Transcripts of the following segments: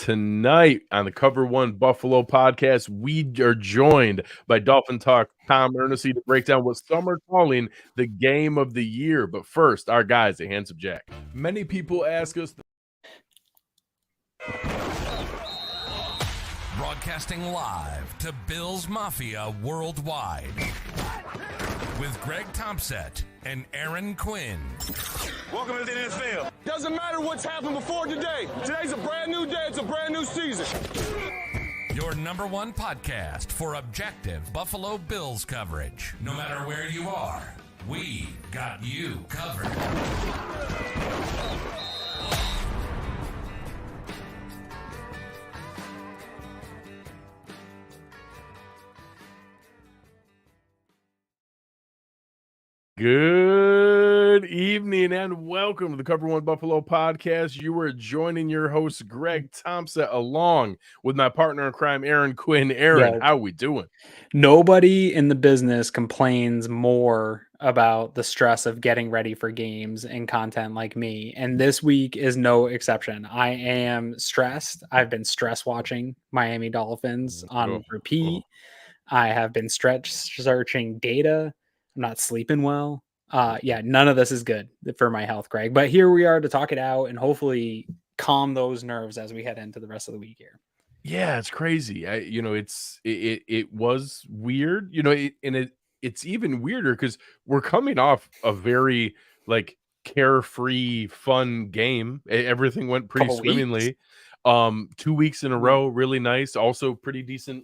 tonight on the Cover One Buffalo podcast, we are joined by Dolphin Talk Tom Ernisse to break down what some are calling the game of the year. But first, our guys at Handsome Jack. Many people ask us. Broadcasting live to Bills Mafia worldwide with Greg Tompsett and Aaron Quinn. Welcome to the NFL. Doesn't matter what's happened before today. Today's a brand new day. It's a brand new season. Your number one podcast for objective Buffalo Bills coverage. No matter where you are, we got you covered. Good evening and welcome to the Cover One Buffalo podcast. You are joining your host, Greg Tompsett, along with my partner in crime, Aaron Quinn. Aaron, how we doing? Nobody in the business complains more about the stress of getting ready for games and content like me. And this week is no exception. I am stressed. I've been stress watching Miami Dolphins on repeat. I have been searching data. I'm not sleeping well. None of this is good for my health, Greg. But here we are to talk it out and hopefully calm those nerves as we head into the rest of the week here. Yeah, it's crazy. It was weird. It's even weirder because we're coming off a very carefree, fun game. Everything went pretty swimmingly. 2 weeks in a row, really nice. Also, pretty decent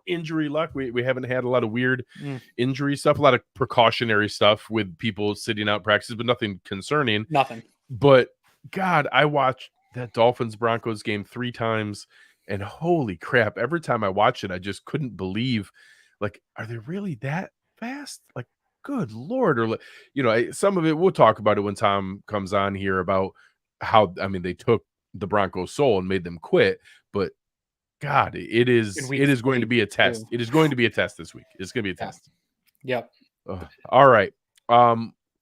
injury luck. We haven't had a lot of weird injury stuff, a lot of precautionary stuff with people sitting out practices, but nothing concerning. Nothing. But God, I watched that Dolphins Broncos game 3 times, and holy crap, every time I watched it, I just couldn't believe, are they really that fast? Good Lord. Or, some of it, we'll talk about it when Tom comes on here about how, they took the Broncos' soul and made them quit, but God, it is going to be a test. It is going to be a test this week. It's going to be a test. Yep. All right.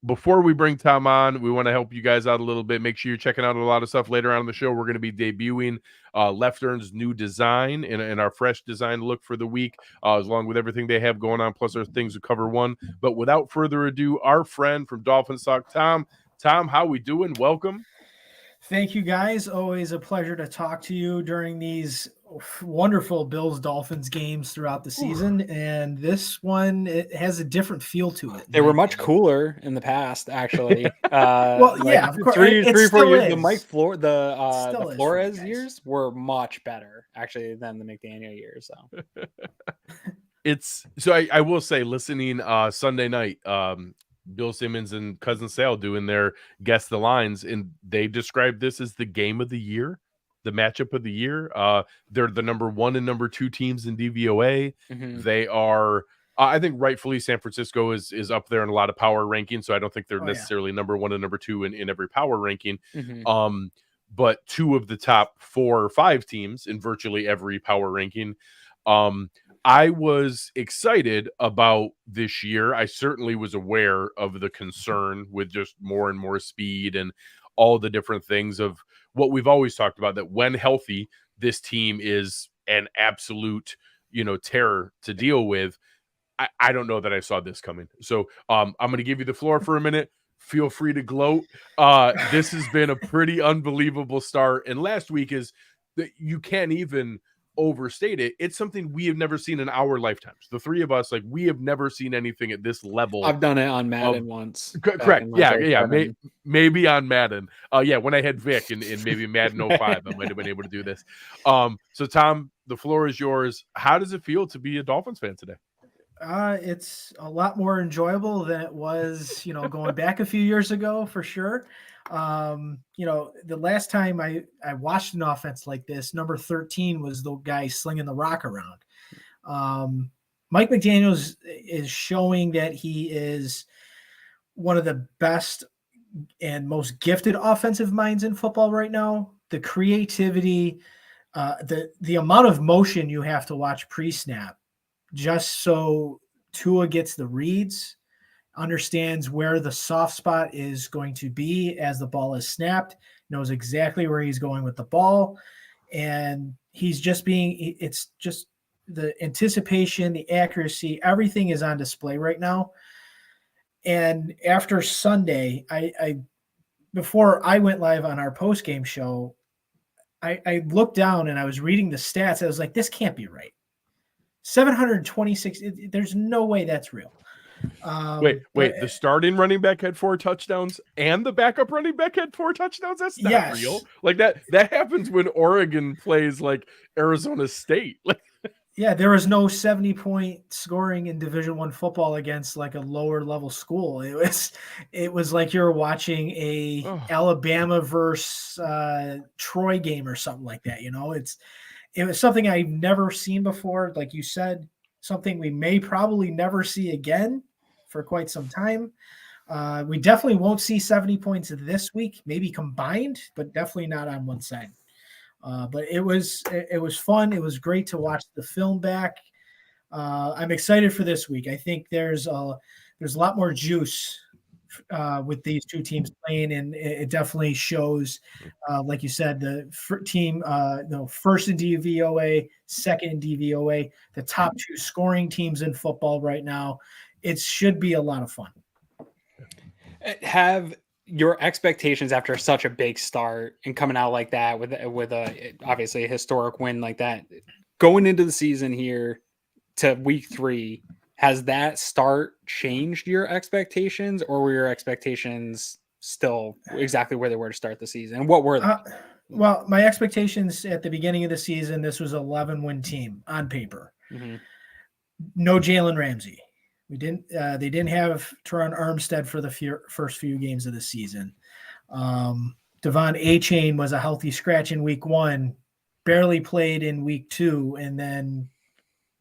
Before we bring Tom on, we want to help you guys out a little bit. Make sure you're checking out a lot of stuff later on in the show. We're going to be debuting Leftern's new design and our fresh design look for the week, along with everything they have going on, plus our things to cover one. But without further ado, our friend from Dolphins Talk, Tom. Tom, how we doing? Welcome. Thank you, guys. Always a pleasure to talk to you during these wonderful Bills-Dolphins games throughout the season. And this one, it has a different feel to it. They were much cooler in the past, actually. Of course. 3 4 years. The The Flores years were much better, actually, than the McDaniel years. So I will say, listening Sunday night, Bill Simmons and Cousin Sale doing their Guess the Lines, and they described this as the game of the year, the matchup of the year. They're the number 1 and number 2 teams in DVOA. Mm-hmm. They are, I think rightfully, San Francisco is up there in a lot of power rankings, so I don't think they're necessarily number 1 and number 2 in every power ranking. Mm-hmm. But 2 of the top 4 or 5 teams in virtually every power ranking. I was excited about this year. I certainly was aware of the concern with just more and more speed and all the different things of what we've always talked about, that when healthy, this team is an absolute, terror to deal with. I don't know that I saw this coming. So I'm going to give you the floor for a minute. Feel free to gloat. This has been a pretty unbelievable start. And last week is that you can't even overstate it. It's something we have never seen in our lifetimes. The 3 of us, we have never seen anything at this level. I've done it on Madden once. Correct. Yeah. Maybe on Madden. When I had Vic and maybe Madden 05, I might have been able to do this. So Tom, the floor is yours. How does it feel to be a Dolphins fan today? It's a lot more enjoyable than it was, going back a few years ago, for sure. The last time I watched an offense like this, number 13 was the guy slinging the rock around. Mike McDaniels is showing that he is one of the best and most gifted offensive minds in football right now. The creativity, the amount of motion you have to watch pre-snap just so Tua gets the reads, understands where the soft spot is going to be as the ball is snapped, knows exactly where he's going with the ball. and it's just the anticipation, the accuracy, everything is on display right now. And after Sunday, before I went live on our post-game show, I looked down and I was reading the stats. I was like, this can't be right. 726. There's no way that's real. Wait, the starting running back had 4 touchdowns and the backup running back had 4 touchdowns? That's not real. Like that happens when Oregon plays like Arizona State. Like, yeah, there was no 70-point scoring in Division I football against like a lower level school. It was like you were watching a Alabama versus Troy game or something like that. You know, it was something I've never seen before. Like you said, something we may probably never see again for quite some time. We definitely won't see 70 points this week, maybe combined, but definitely not on one side. But it was fun. It was great to watch the film back. I'm excited for this week. I think there's a lot more juice with these two teams playing, and it definitely shows, like you said, the team, first in DVOA, second in DVOA, the top 2 scoring teams in football right now. It should be a lot of fun. Have your expectations after such a big start and coming out like that with a obviously a historic win like that, going into the season here to week 3, has that start changed your expectations, or were your expectations still exactly where they were to start the season? And what were they? Well, my expectations at the beginning of the season, this was an 11-win team on paper. Mm-hmm. No Jalen Ramsey. They didn't have Teron Armstead for the first few games of the season. Devon A-Chain was a healthy scratch in week 1, barely played in week 2, and then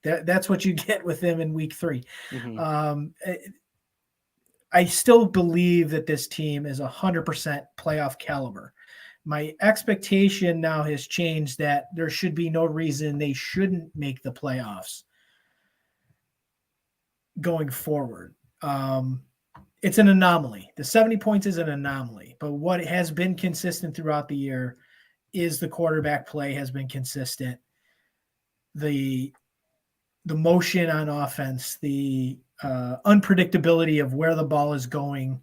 that's what you get with him in week 3. Mm-hmm. I still believe that this team is 100% playoff caliber. My expectation now has changed that there should be no reason they shouldn't make the playoffs going forward. It's an anomaly. The 70 points is an anomaly, but what has been consistent throughout the year is the quarterback play has been consistent. The motion on offense, the unpredictability of where the ball is going.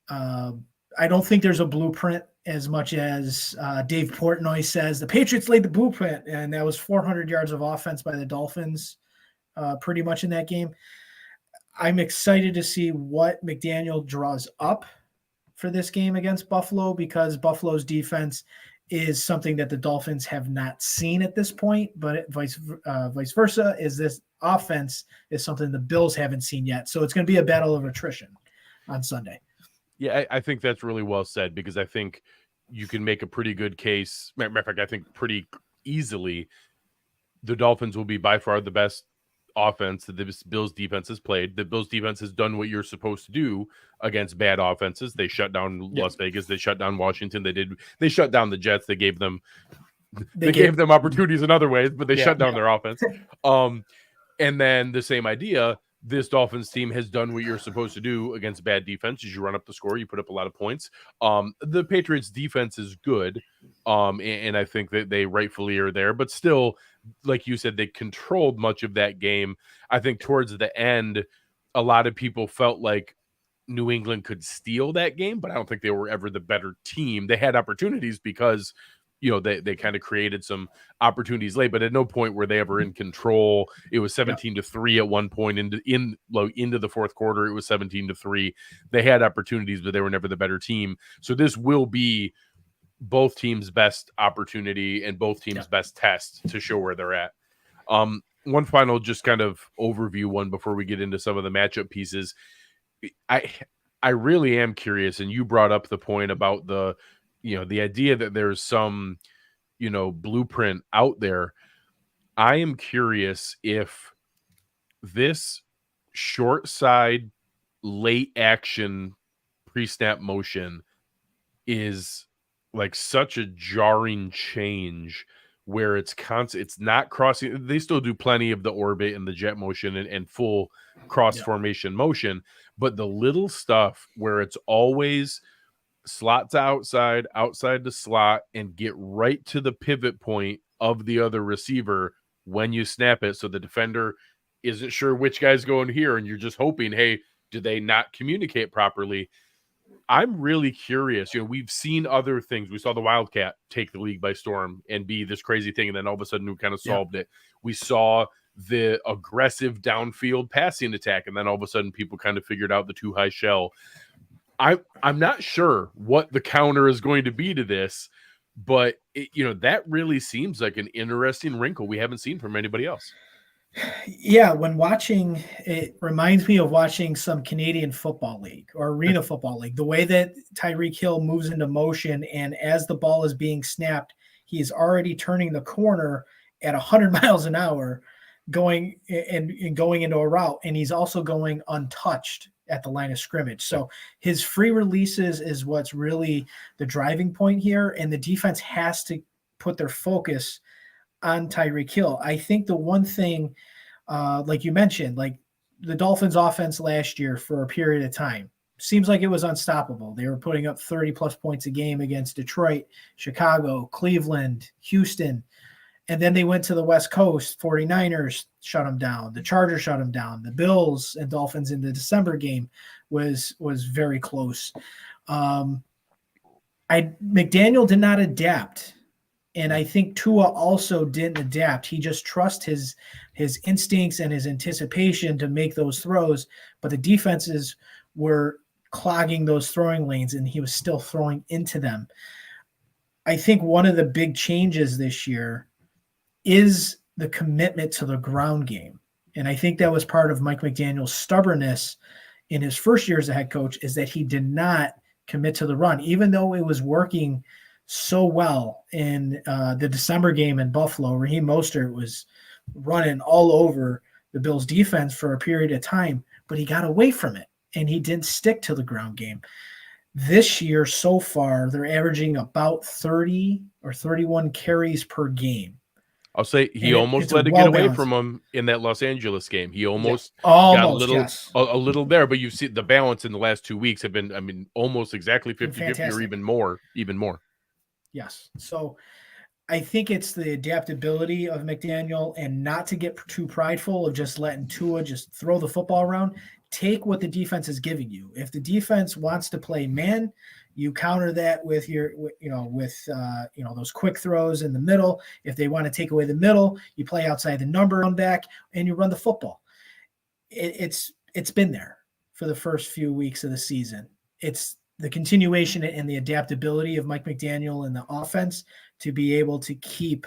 I don't think there's a blueprint as much as Dave Portnoy says. The Patriots laid the blueprint, and that was 400 yards of offense by the Dolphins pretty much in that game. I'm excited to see what McDaniel draws up for this game against Buffalo, because Buffalo's defense is something that the Dolphins have not seen at this point, but vice versa is this offense is something the Bills haven't seen yet. So it's going to be a battle of attrition on Sunday. Yeah, I think that's really well said, because I think you can make a pretty good case. Matter of fact, I think pretty easily the Dolphins will be by far the best offense that the Bills defense has played. The Bills defense has done what you're supposed to do against bad offenses. They shut down Las Vegas. They shut down Washington. They shut down the Jets. They gave them opportunities in other ways, but they shut down their offense. And then the same idea, this Dolphins team has done what you're supposed to do against bad defenses. You run up the score, you put up a lot of points. The Patriots defense is good. And I think that they rightfully are there, but still, like you said, they controlled much of that game. I think towards the end, a lot of people felt like New England could steal that game, but I don't think they were ever the better team. They had opportunities because, they kind of created some opportunities late, but at no point were they ever in control. It was 17-3 at one point into the fourth quarter. It was 17-3. They had opportunities, but they were never the better team. So this will be both teams' best opportunity and both teams' best test to show where they're at. One final just kind of overview one before we get into some of the matchup pieces. I really am curious, and you brought up the point about the idea that there's some, blueprint out there. I am curious if this short side late action pre-snap motion is like such a jarring change where it's not crossing. They still do plenty of the orbit and the jet motion and full cross formation motion, but the little stuff where it's always slot to outside, outside to slot, and get right to the pivot point of the other receiver when you snap it. So the defender isn't sure which guy's going here. And you're just hoping, hey, did they not communicate properly? I'm really curious. We've seen other things. We saw the Wildcat take the league by storm and be this crazy thing. And then all of a sudden we kind of solved it. We saw the aggressive downfield passing attack. And then all of a sudden people kind of figured out the too high shell. I'm not sure what the counter is going to be to this, but that really seems like an interesting wrinkle we haven't seen from anybody else. Yeah, when watching, it reminds me of watching some Canadian Football League or Arena Football League. The way that Tyreek Hill moves into motion, and as the ball is being snapped, he is already turning the corner at 100 miles an hour, going into a route, and he's also going untouched at the line of scrimmage. So his free releases is what's really the driving point here, and the defense has to put their focus on Tyreek Hill. I think the one thing, like you mentioned, like the Dolphins offense last year for a period of time, seems like it was unstoppable. They were putting up 30 plus points a game against Detroit, Chicago, Cleveland, Houston. And then they went to the West Coast, 49ers shut them down. The Chargers shut them down. The Bills and Dolphins in the December game was very close. McDaniel did not adapt. And I think Tua also didn't adapt. He just trusts his instincts and his anticipation to make those throws. But the defenses were clogging those throwing lanes, and he was still throwing into them. I think one of the big changes this year is the commitment to the ground game. And I think that was part of Mike McDaniel's stubbornness in his first year as a head coach, is that he did not commit to the run, even though it was working so well in the December game in Buffalo. Raheem Mostert was running all over the Bills defense for a period of time, but he got away from it and he didn't stick to the ground game. This year so far, they're averaging about 30 or 31 carries per game. I'll say he almost let it get away from him in that Los Angeles game. He almost got a little there, but you see the balance in the last 2 weeks have been, almost exactly 50-50 or even more. Yes. So I think it's the adaptability of McDaniel and not to get too prideful of just letting Tua just throw the football around. Take what the defense is giving you. If the defense wants to play man, you counter that with those quick throws in the middle. If they want to take away the middle, you play outside the number, run back, and you run the football. It's been there for the first few weeks of the season. It's the continuation and the adaptability of Mike McDaniel and the offense to be able to keep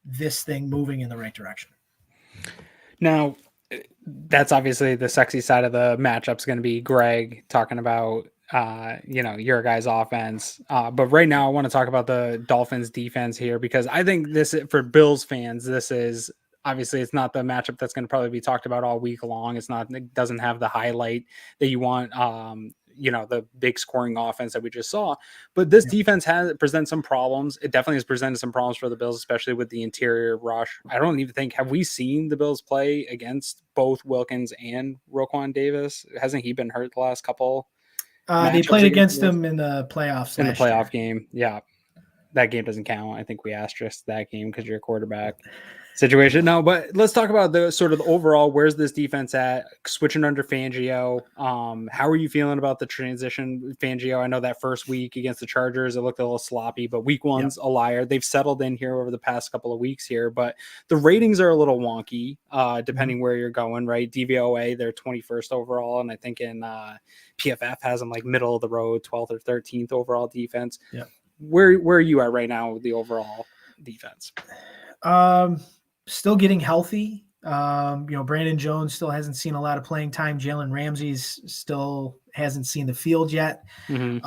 this thing moving in the right direction. Now, that's obviously the sexy side of the matchup is going to be Greg talking about, your guys' offense. But right now I want to talk about the Dolphins defense here, because I think this, for Bills fans, this is obviously, it's not the matchup that's going to probably be talked about all week long. It doesn't have the highlight that you want, the big scoring offense that we just saw. But this defense presents some problems. It definitely has presented some problems for the Bills, especially with the interior rush. I don't even think, have we seen the Bills play against both Wilkins and Roquan Davis? Hasn't he been hurt the last couple? They played against them in the playoffs. In the playoff game. Yeah. That game doesn't count. I think we asterisked that game because you're a quarterback situation. No, but let's talk about the sort of the overall, where's this defense at, switching under Fangio. How are you feeling about the transition with Fangio? I know that first week against the Chargers, it looked a little sloppy, but week one's a liar. They've settled in here over the past couple of weeks here, but the ratings are a little wonky, depending where you're going, right? DVOA, they're 21st overall. And I think in PFF has them like middle of the road, 12th or 13th overall defense. Yeah. Where are you at right now with the overall defense? Still getting healthy. Brandon Jones still hasn't seen a lot of playing time. Jalen Ramsey's still hasn't seen the field yet. Mm-hmm.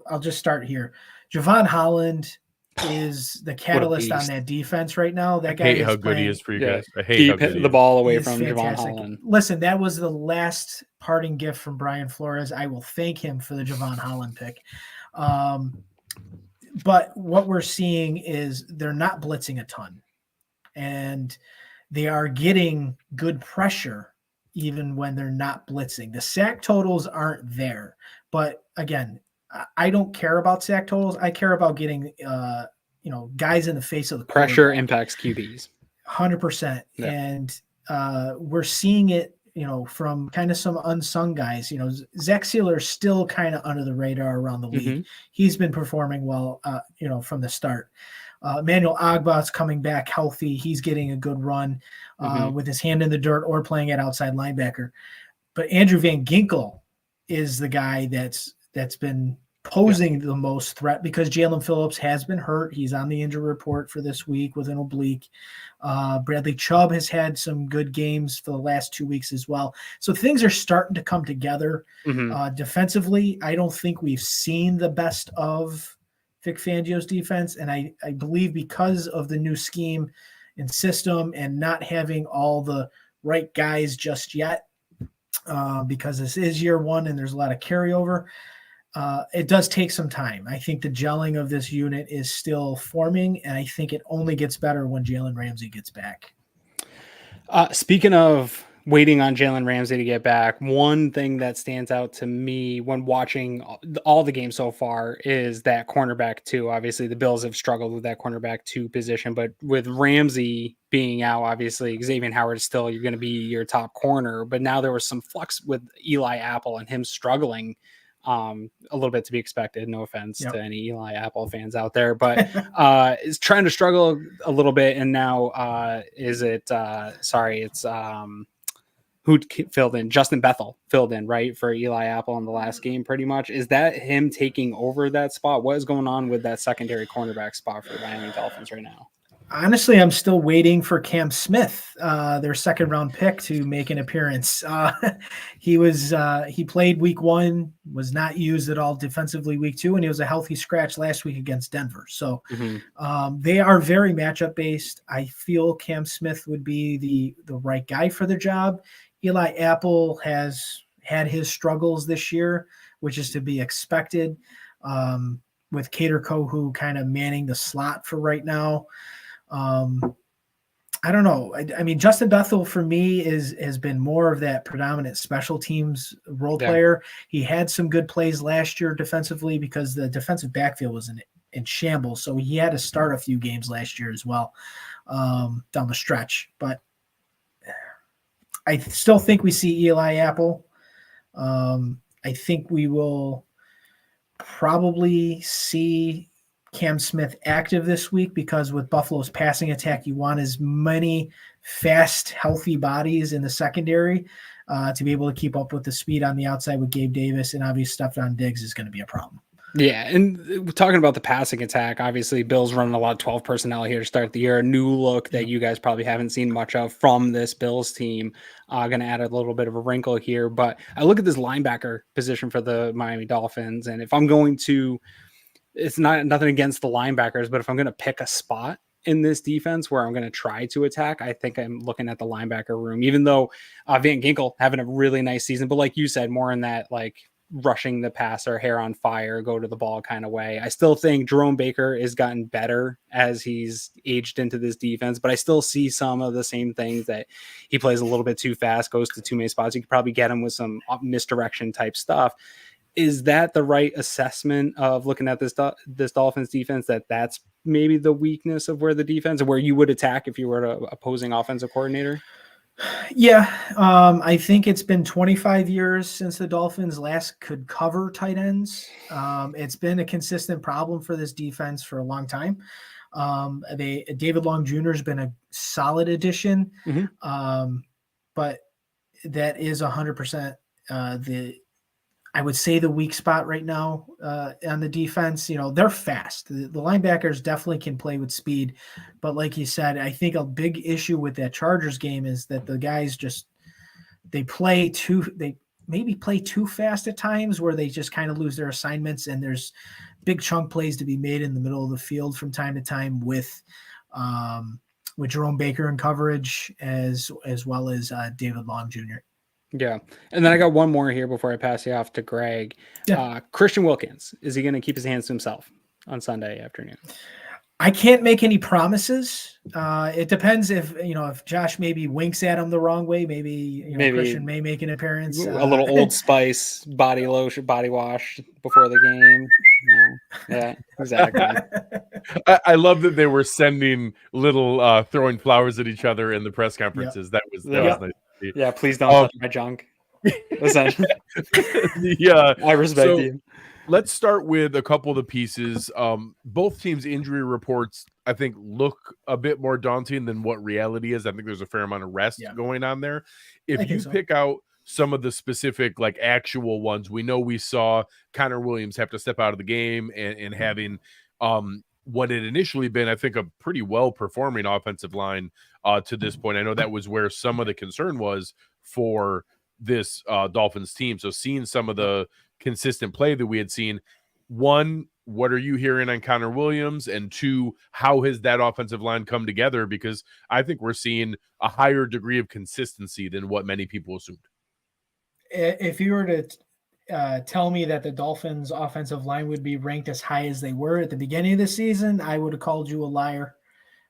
I'll just start here. Javon Holland is the catalyst on that defense right now. That guy, I hate how good he is for you guys. I hate Keep hitting the ball away from Javon Holland. Listen, that was the last parting gift from Brian Flores. I will thank him for the Javon Holland pick. But what we're seeing is they're not blitzing a ton, and they are getting good pressure even when they're not blitzing. The sack totals aren't there. But again, I don't care about sack totals. I care about getting guys in the face of the Pressure impacts QBs. 100%. Yeah. And we're seeing it, from kind of some unsung guys. Zach Sealer is still kind of under the radar around the league. He's been performing well, from the start. Emmanuel Ogbah's coming back healthy. He's getting a good run with his hand in the dirt or playing at outside linebacker. But Andrew Van Ginkel is the guy that's been posing the most threat because Jalen Phillips has been hurt. He's on the injury report for this week with an oblique. Bradley Chubb has had some good games for the last 2 weeks as well. So things are starting to come together. Defensively, I don't think we've seen the best of Vic Fangio's defense. And I believe because of the new scheme and system and not having all the right guys just yet, because this is year one and there's a lot of carryover, it does take some time. I think the gelling of this unit is still forming, and I think it only gets better when Jalen Ramsey gets back. Speaking of waiting on Jalen Ramsey to get back, one thing that stands out to me when watching all the games so far is that cornerback 2. Obviously, the Bills have struggled with that cornerback 2 position, but with Ramsey being out, obviously, Xavier Howard is still going to be your top corner, but now there was some flux with Eli Apple and him struggling. A little bit to be expected. No offense to any Eli Apple fans out there, but is trying to struggle a little bit. And now it's who filled in? Justin Bethel filled in, right, for Eli Apple in the last game, pretty much. Is that him taking over that spot? What is going on with that secondary cornerback spot for the Miami Dolphins right now? Honestly, I'm still waiting for Cam Smith, their second round pick, to make an appearance. He played week 1, was not used at all defensively week 2, and he was a healthy scratch last week against Denver. So they are very matchup based. I feel Cam Smith would be the right guy for the job. Eli Apple has had his struggles this year, which is to be expected, with Kader Kohu kind of manning the slot for right now. I don't know. I mean, Justin Bethel for me has been more of that predominant special teams role player. He had some good plays last year defensively because the defensive backfield was in shambles. So he had to start a few games last year as well, down the stretch. But I still think we see Eli Apple. I think we will probably see Cam Smith active this week because with Buffalo's passing attack, you want as many fast, healthy bodies in the secondary to be able to keep up with the speed on the outside with Gabe Davis, and obviously Stefon Diggs is going to be a problem. Yeah, and talking about the passing attack, obviously Bill's running a lot of 12 personnel here to start the year. A new look that you guys probably haven't seen much of from this Bills team. Going to add a little bit of a wrinkle here, but I look at this linebacker position for the Miami Dolphins, and if I'm going to, it's nothing against the linebackers, but if I'm going to pick a spot in this defense where I'm going to try to attack, I think I'm looking at the linebacker room, even though Van Ginkel having a really nice season, but like you said, more in that like rushing the passer, hair on fire, go to the ball kind of way. I still think Jerome Baker has gotten better as he's aged into this defense, but I still see some of the same things that he plays a little bit too fast, goes to too many spots. You could probably get him with some misdirection type stuff. Is that the right assessment of looking at this Dolphins defense, that's maybe the weakness of where the defense, or where you would attack if you were an opposing offensive coordinator? Yeah, I think it's been 25 years since the Dolphins last could cover tight ends. It's been a consistent problem for this defense for a long time. David Long Jr. has been a solid addition, but that is 100% I would say the weak spot right now on the defense. They're fast. The linebackers definitely can play with speed, but like you said, I think a big issue with that Chargers game is that the guys they maybe play too fast at times, where they just kind of lose their assignments, and there's big chunk plays to be made in the middle of the field from time to time with Jerome Baker in coverage as well as David Long Jr. Yeah. And then I got one more here before I pass you off to Greg. Christian Wilkins, is he going to keep his hands to himself on Sunday afternoon? I can't make any promises. It depends if Josh maybe winks at him the wrong way. Maybe Christian may make an appearance. A little Old Spice body lotion, body wash before the game. Yeah, exactly. I love that they were sending little throwing flowers at each other in the press conferences. That was nice to see. Yeah, please don't touch my junk. Essentially. I respect you. Let's start with a couple of the pieces. Both teams' injury reports, I think, look a bit more daunting than what reality is. I think there's a fair amount of rest going on there. If you pick out some of the specific, like, actual ones, we know we saw Connor Williams have to step out of the game and having what had initially been, I think, a pretty well-performing offensive line to this point. I know that was where some of the concern was for this Dolphins team. So seeing some of the consistent play that we had seen, one, what are you hearing on Connor Williams? And two, how has that offensive line come together? Because I think we're seeing a higher degree of consistency than what many people assumed. If you were to tell me that the Dolphins offensive line would be ranked as high as they were at the beginning of the season, I would have called you a liar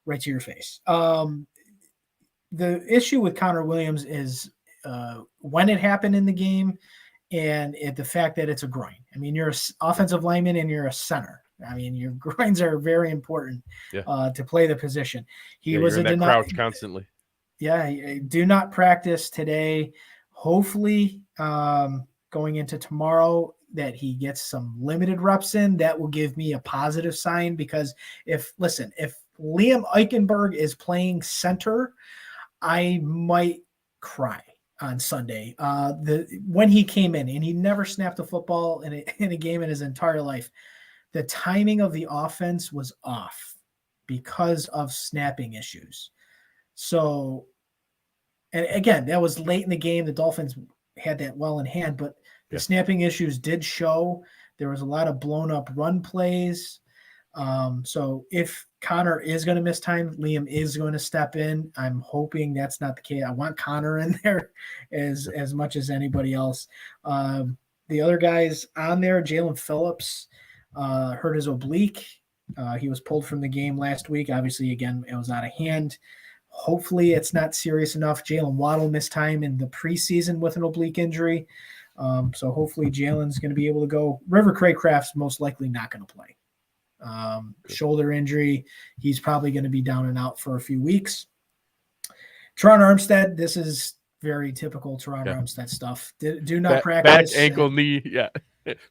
right to your face. The issue with Connor Williams is when it happened in the game, and the fact that it's a groin. I mean, you're an offensive lineman and you're a center. I mean, your groins are very important to play the position. He was in that crouch constantly. Yeah, do not practice today. Hopefully, going into tomorrow, that he gets some limited reps in. That will give me a positive sign, because if Liam Eichenberg is playing center, I might cry on Sunday. When he came in, and he never snapped a football in a game in his entire life, the timing of the offense was off because of snapping issues. So, and again, that was late in the game. The Dolphins had that well in hand, but the snapping issues did show. There was a lot of blown up run plays. So if Connor is going to miss time, Liam is going to step in. I'm hoping that's not the case. I want Connor in there as much as anybody else. The other guys on there, Jalen Phillips hurt his oblique. He was pulled from the game last week. Obviously, again, it was out of hand. Hopefully it's not serious enough. Jalen Waddle missed time in the preseason with an oblique injury. So hopefully Jalen's going to be able to go. River Craycraft's most likely not going to play. Shoulder injury. He's probably going to be down and out for a few weeks. Teron Armstead, this is very typical Teron Armstead stuff. Do not practice. Back, ankle, knee. Yeah.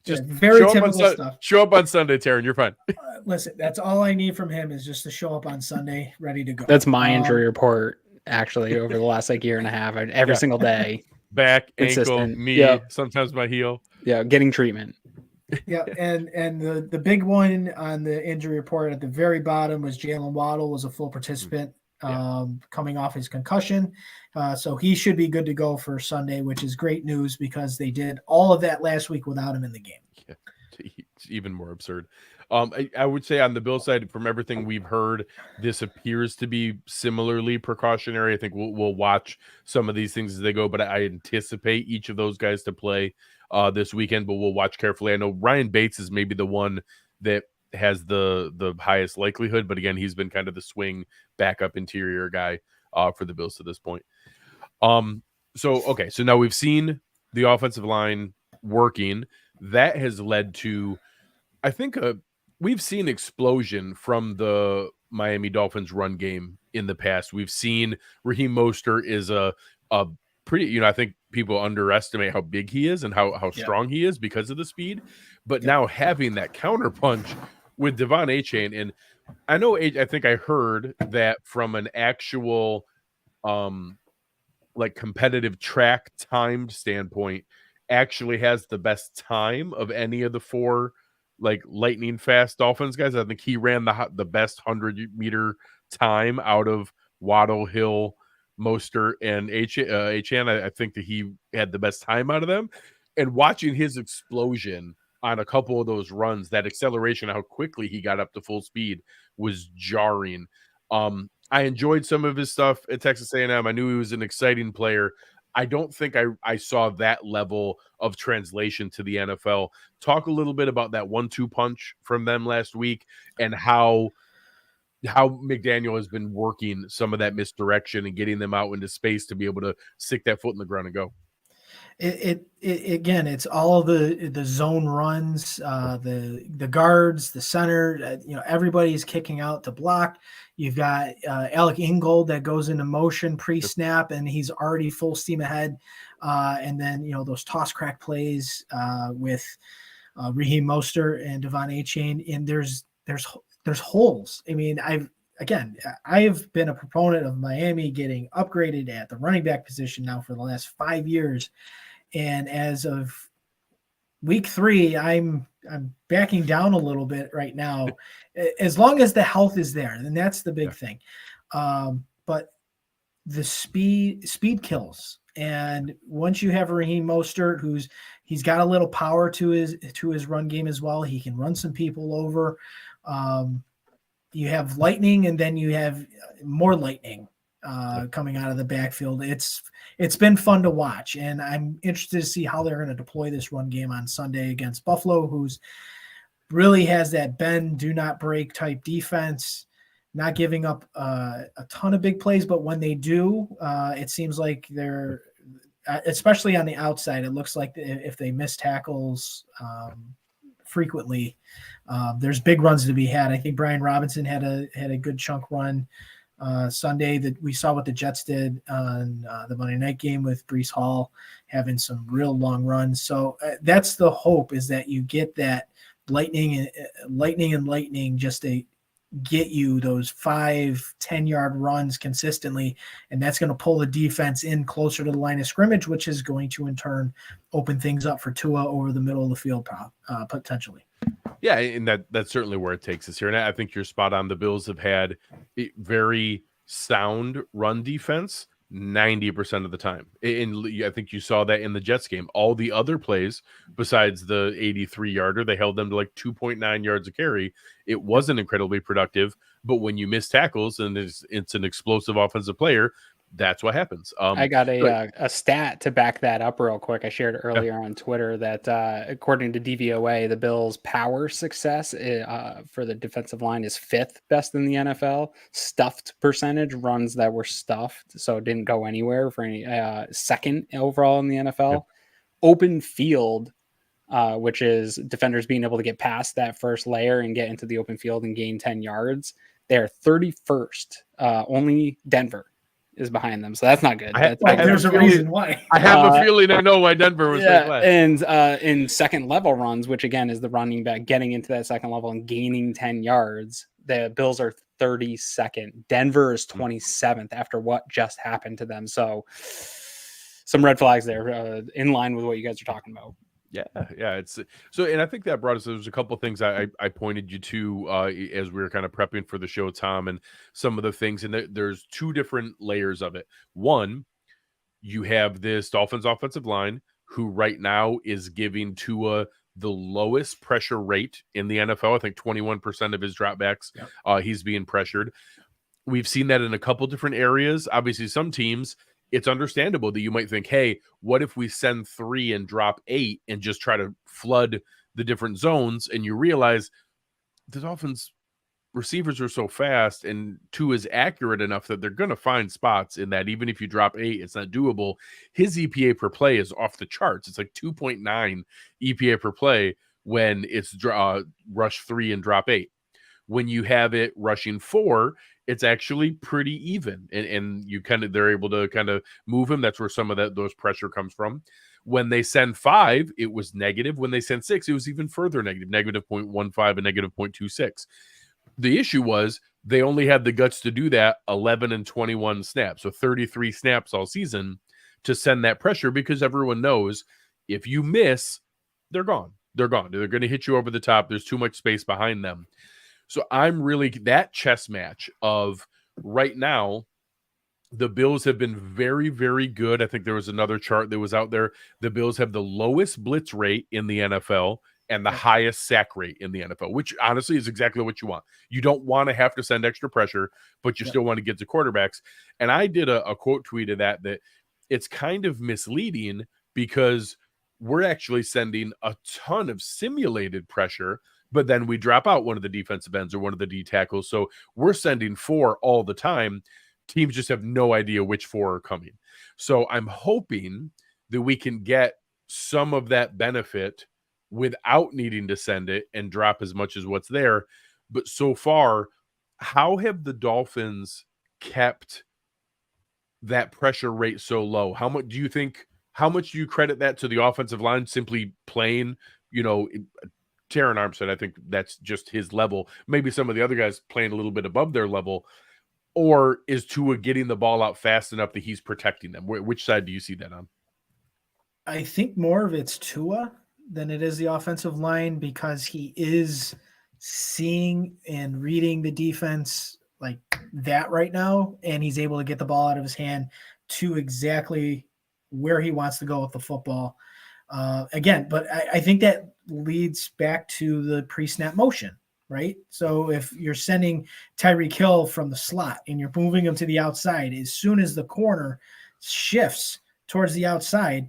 Just very typical stuff. Show up on Sunday, Taryn. You're fine. Listen, that's all I need from him is just to show up on Sunday, ready to go. That's my injury report, actually, over the last year and a half. Every single day. Back, ankle, knee, sometimes my heel. Yeah, getting treatment. Yeah, and the big one on the injury report at the very bottom was Jalen Waddle was a full participant coming off his concussion. So he should be good to go for Sunday, which is great news because they did all of that last week without him in the game. Yeah, it's even more absurd. I would say on the Bills side, from everything we've heard, this appears to be similarly precautionary. I think we'll watch some of these things as they go, but I anticipate each of those guys to play this weekend, but we'll watch carefully. I know Ryan Bates is maybe the one that has the highest likelihood, but again, he's been kind of the swing backup interior guy for the Bills to this point. So now we've seen the offensive line working. That has led to, I think, we've seen explosion from the Miami Dolphins run game in the past. We've seen Raheem Mostert is a pretty, I think people underestimate how big he is and how strong he is because of the speed. But now having that counterpunch with Devon Achane, and I know, I think I heard that from an actual competitive track timed standpoint, actually has the best time of any of the four lightning fast Dolphins guys. I think he ran the best 100-meter time out of Waddle, Hill, Mostert, and Achane. I think that he had the best time out of them. And watching his explosion on a couple of those runs, that acceleration, how quickly he got up to full speed was jarring. I enjoyed some of his stuff at Texas A&M. I knew he was an exciting player. I don't think I saw that level of translation to the NFL. Talk a little bit about that 1-2 punch from them last week and how how McDaniel has been working some of that misdirection and getting them out into space to be able to stick that foot in the ground and go. It again, it's all the zone runs, the guards, the center. Everybody's kicking out to block. You've got Alec Ingold that goes into motion pre-snap, and he's already full steam ahead. And then those toss crack plays with Raheem Mostert and Devon Achane, and there's holes. I mean, I've been a proponent of Miami getting upgraded at the running back position now for the last 5 years. And as of week 3, I'm backing down a little bit right now, as long as the health is there. And that's the big thing. But the speed kills. And once you have Raheem Mostert, he's got a little power to his run game as well. He can run some people over. You have lightning, and then you have more lightning coming out of the backfield. It's been fun to watch, and I'm interested to see how they're going to deploy this run game on Sunday against Buffalo, who's really has that bend, do not break type defense, not giving up a ton of big plays, but when they do, it seems like they're, especially on the outside, it looks like if they miss tackles frequently, there's big runs to be had. I think Brian Robinson had a good chunk run Sunday that we saw what the Jets did on the Monday night game with Breece Hall having some real long runs. So that's the hope, is that you get that lightning just to get you those 5-10 yard runs consistently. And that's going to pull the defense in closer to the line of scrimmage, which is going to in turn open things up for Tua over the middle of the field potentially. Yeah, and that's certainly where it takes us here. And I think you're spot on. The Bills have had a very sound run defense 90% of the time. And I think you saw that in the Jets game. All the other plays besides the 83-yarder, they held them to like 2.9 yards a carry. It wasn't incredibly productive, but when you miss tackles and it's an explosive offensive player, that's what happens. I got a stat to back that up real quick. I shared earlier on Twitter that according to DVOA, the Bills' power success for the defensive line is 5th best in the NFL. Stuffed percentage, runs that were stuffed, so it didn't go anywhere, for any 2nd overall in the NFL. Yep. Open field, which is defenders being able to get past that first layer and get into the open field and gain 10 yards. They're 31st. Only Denver is behind them, so that's not good. There's a reason why. I have a feeling I know why Denver was ranked last. And in second level runs, which again is the running back getting into that second level and gaining 10 yards, the Bills are 32nd. Denver is 27th after what just happened to them. So some red flags there, in line with what you guys are talking about. Yeah. It's so, and I think that brought us. There's a couple of things I pointed you to as we were kind of prepping for the show, Tom, and some of the things. And there's 2 different layers of it. One, you have this Dolphins offensive line, who right now is giving Tua the lowest pressure rate in the NFL. I think 21% of his dropbacks, he's being pressured. We've seen that in a couple different areas. Obviously, some teams, it's understandable that you might think, hey, what if we send 3 and drop 8 and just try to flood the different zones? And you realize the Dolphins receivers are so fast and 2 is accurate enough that they're going to find spots in that. Even if you drop 8, it's not doable. His EPA per play is off the charts. It's like 2.9 EPA per play when it's rush 3 and drop 8. When you have it rushing 4, it's actually pretty even, and you they're able to kind of move him. That's where some of those pressure comes from. When they send 5, it was negative. When they send 6, it was even further negative, negative 0.15 and negative 0.26. The issue was they only had the guts to do that 11 and 21 snaps, so 33 snaps all season to send that pressure, because everyone knows if you miss, they're gone. They're gone. They're going to hit you over the top. There's too much space behind them. So I'm really, that chess match of right now, the Bills have been very, very good. I think there was another chart that was out there. The Bills have the lowest blitz rate in the NFL and the highest sack rate in the NFL, which honestly is exactly what you want. You don't want to have to send extra pressure, but you still want to get to quarterbacks. And I did a quote tweet of that it's kind of misleading, because we're actually sending a ton of simulated pressure but then we drop out one of the defensive ends or one of the D tackles. So we're sending 4 all the time. Teams just have no idea which 4 are coming. So I'm hoping that we can get some of that benefit without needing to send it and drop as much as what's there. But so far, how have the Dolphins kept that pressure rate so low? How much do you credit that to the offensive line simply playing, Terran Armstead? I think that's just his level. Maybe some of the other guys playing a little bit above their level. Or is Tua getting the ball out fast enough that he's protecting them? Which side do you see that on? I think more of it's Tua than it is the offensive line, because he is seeing and reading the defense like that right now, and he's able to get the ball out of his hand to exactly where he wants to go with the football. But I think that leads back to the pre-snap motion, right? So if you're sending Tyreek Hill from the slot and you're moving him to the outside, as soon as the corner shifts towards the outside,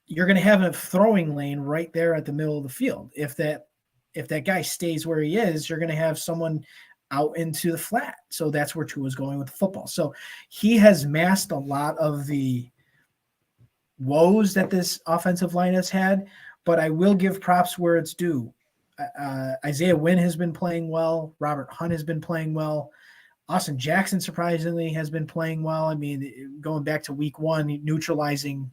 you're going to have a throwing lane right there at the middle of the field. If that guy stays where he is, you're going to have someone out into the flat. So that's where Tua's going with the football. So he has masked a lot of the woes that this offensive line has had, but I will give props where it's due. Isaiah Wynn has been playing well. Robert Hunt has been playing well. Austin Jackson, surprisingly, has been playing well. I mean, going back to week 1, neutralizing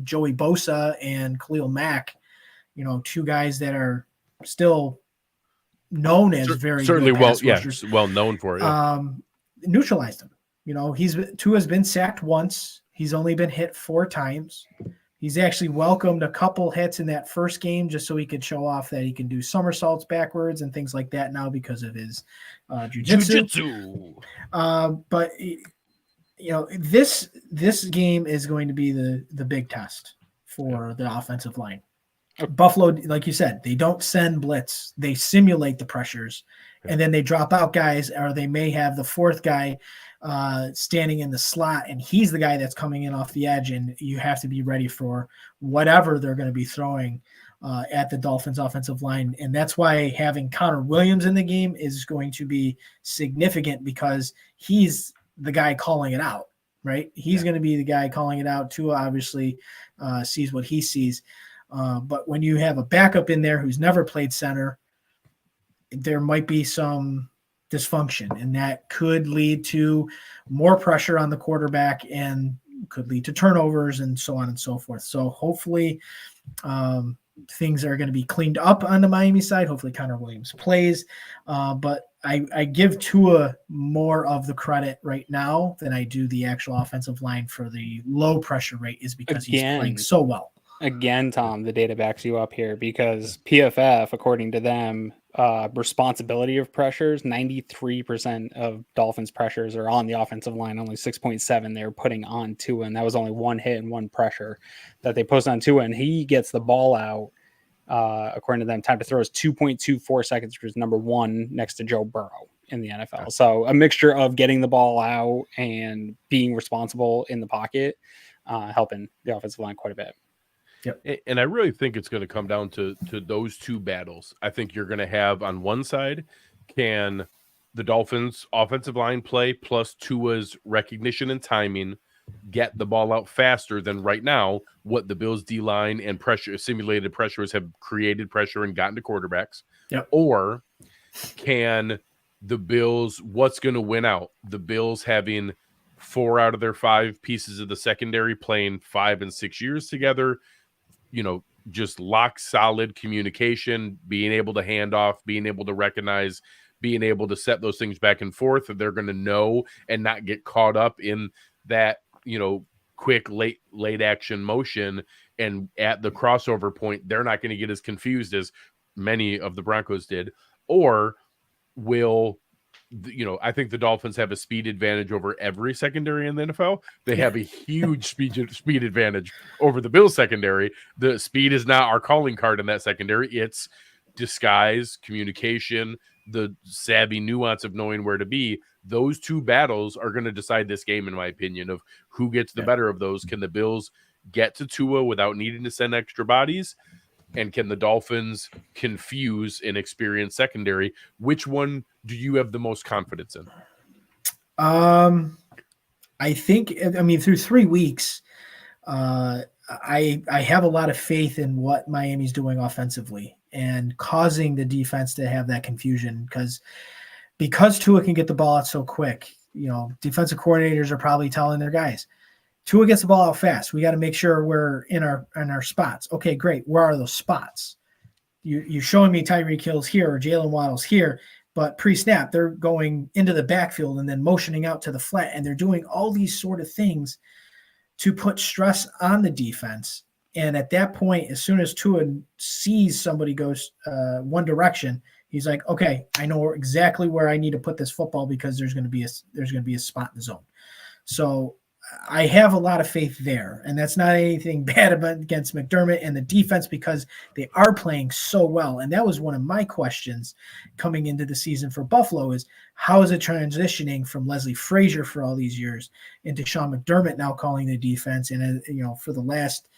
Joey Bosa and Khalil Mack, 2 guys that are still known as very certainly good well, rushers. well known for it. Yeah. Neutralized him. Tua's been sacked once. He's only been hit 4 times. He's actually welcomed a couple hits in that first game just so he could show off that he can do somersaults backwards and things like that now because of his jiu-jitsu. But this game is going to be the big test for the offensive line. Buffalo, like you said, they don't send blitz. They simulate the pressures, and then they drop out guys, or they may have the 4th guy standing in the slot, and he's the guy that's coming in off the edge, and you have to be ready for whatever they're going to be throwing at the Dolphins offensive line. And that's why having Connor Williams in the game is going to be significant, because he's the guy calling it out, right? He's going to be the guy calling it out. Tua obviously sees what he sees. But when you have a backup in there who's never played center, there might be some dysfunction, and that could lead to more pressure on the quarterback and could lead to turnovers and so on and so forth. So hopefully things are going to be cleaned up on the Miami side. Hopefully Connor Williams plays. But I give Tua more of the credit right now than I do the actual offensive line for the low pressure rate, is because he's playing so well. Again, Tom, the data backs you up here, because PFF, according to them, responsibility of pressures, 93% of Dolphins pressures are on the offensive line, only 6.7 they're putting on Tua, and that was only 1 hit and 1 pressure that they post on Tua, and he gets the ball out, according to them, time to throw is 2.24 seconds, which is number 1 next to Joe Burrow in the NFL. So a mixture of getting the ball out and being responsible in the pocket, helping the offensive line quite a bit. Yep. And I really think it's going to come down to those 2 battles. I think you're going to have on one side, can the Dolphins offensive line play plus Tua's recognition and timing get the ball out faster than right now what the Bills D line and simulated pressures have created pressure and gotten to quarterbacks? Yep. Or can the Bills, what's going to win out? The Bills having 4 out of their 5 pieces of the secondary playing 5 and 6 years together, just lock solid communication, being able to hand off, being able to recognize, being able to set those things back and forth, that they're going to know and not get caught up in that, quick late action motion. And at the crossover point, they're not going to get as confused as many of the Broncos did. Or will, I think the Dolphins have a speed advantage over every secondary in the NFL. They have a huge speed advantage over the Bills secondary. The speed is not our calling card in that secondary. It's disguise, communication, the savvy nuance of knowing where to be. Those 2 battles are going to decide this game, in my opinion, of who gets the better of those. Can the Bills get to Tua without needing to send extra bodies? And can the Dolphins confuse an experienced secondary? Which one do you have the most confidence in? I think, I mean, through 3 weeks, I have a lot of faith in what Miami's doing offensively and causing the defense to have that confusion because Tua can get the ball out so quick. You know, defensive coordinators are probably telling their guys, Tua gets the ball out fast. We got to make sure we're in our spots. Okay, great. Where are those spots? You showing me Tyreek Hill's here or Jalen Waddle's here, but pre-snap they're going into the backfield and then motioning out to the flat, and they're doing all these sort of things to put stress on the defense. And at that point, as soon as Tua sees somebody goes one direction, he's like, okay, I know exactly where I need to put this football because there's going to be a spot in the zone. So I have a lot of faith there, and that's not anything bad against McDermott and the defense because they are playing so well. And that was one of my questions coming into the season for Buffalo is how is it transitioning from Leslie Frazier for all these years into Sean McDermott now calling the defense? And, for the last,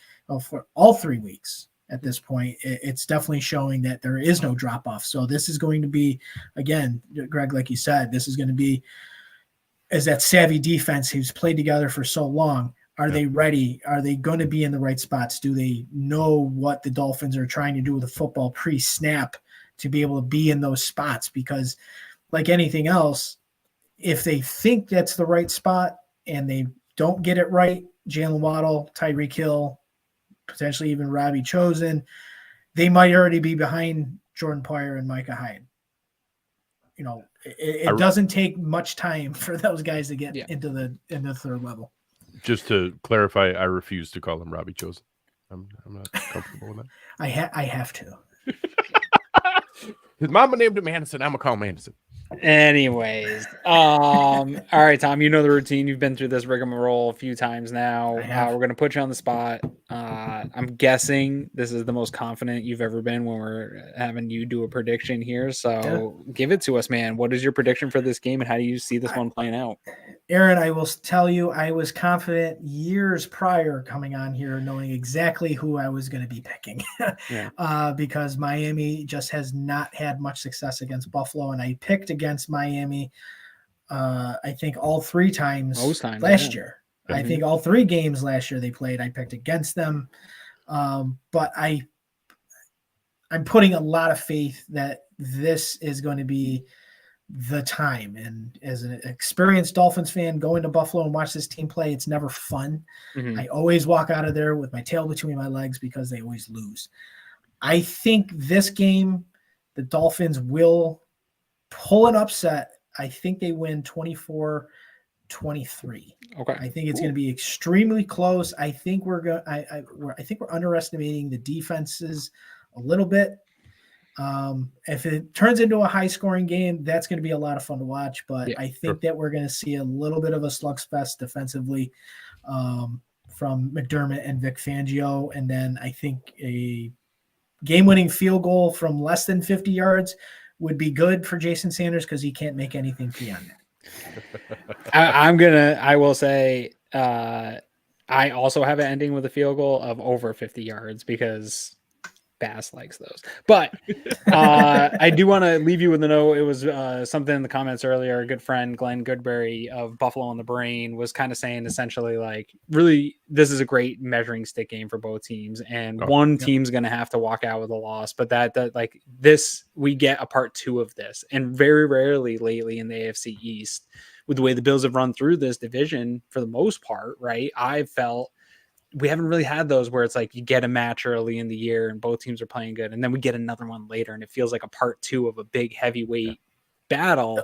for all 3 weeks at this point, it's definitely showing that there is no drop off. So this is going to be, again, Greg, like you said, this is going to be, as that savvy defense who's played together for so long, are they ready? Are they going to be in the right spots? Do they know what the Dolphins are trying to do with the football pre-snap to be able to be in those spots? Because like anything else, if they think that's the right spot and they don't get it right, Jalen Waddle, Tyreek Hill, potentially even Robbie Chosen, they might already be behind Jordan Poyer and Micah Hyde. It doesn't take much time for those guys to get into the third level. Just to clarify, I refuse to call him Robbie Chosen. I'm not comfortable with that. I have to. His mama named him Anderson. I'm gonna call him Anderson. Anyways, all right, Tom, you know the routine. You've been through this rigmarole a few times now. We're going to put you on the spot. I'm guessing this is the most confident you've ever been when we're having you do a prediction here. So give it to us, man. What is your prediction for this game and how do you see this one playing out? Aaron, I will tell you, I was confident years prior coming on here, knowing exactly who I was going to be picking because Miami just has not had much success against Buffalo. And I picked against Miami, I think all 3 times last year. I think all 3 games last year they played, I picked against them. But I'm putting a lot of faith that this is going to be the time. And as an experienced Dolphins fan, going to Buffalo and watch this team play, it's never fun. I always walk out of there with my tail between my legs because they always lose. I think this game, the Dolphins will pull an upset. I think they win 24-23. Okay. I think it's going to be extremely close. I think we're underestimating the defenses a little bit. If it turns into a high-scoring game, that's going to be a lot of fun to watch. But I think that we're going to see a little bit of a slugfest defensively from McDermott and Vic Fangio. And then I think a game-winning field goal from less than 50 yards would be good for Jason Sanders because he can't make anything beyond that. I will say I also have it ending with a field goal of over 50 yards because Bass likes those. But I do want to leave you with a note. It was something in the comments earlier. A good friend, Glenn Goodberry of Buffalo on the Brain, was kind of saying essentially like, really, this is a great measuring stick game for both teams. And one team's going to have to walk out with a loss. But that like this, we get a part 2 of this. And very rarely lately in the AFC East, with the way the Bills have run through this division for the most part, right? I've felt we haven't really had those where it's like you get a match early in the year and both teams are playing good, and then we get another one later and it feels like a part 2 of a big heavyweight battle.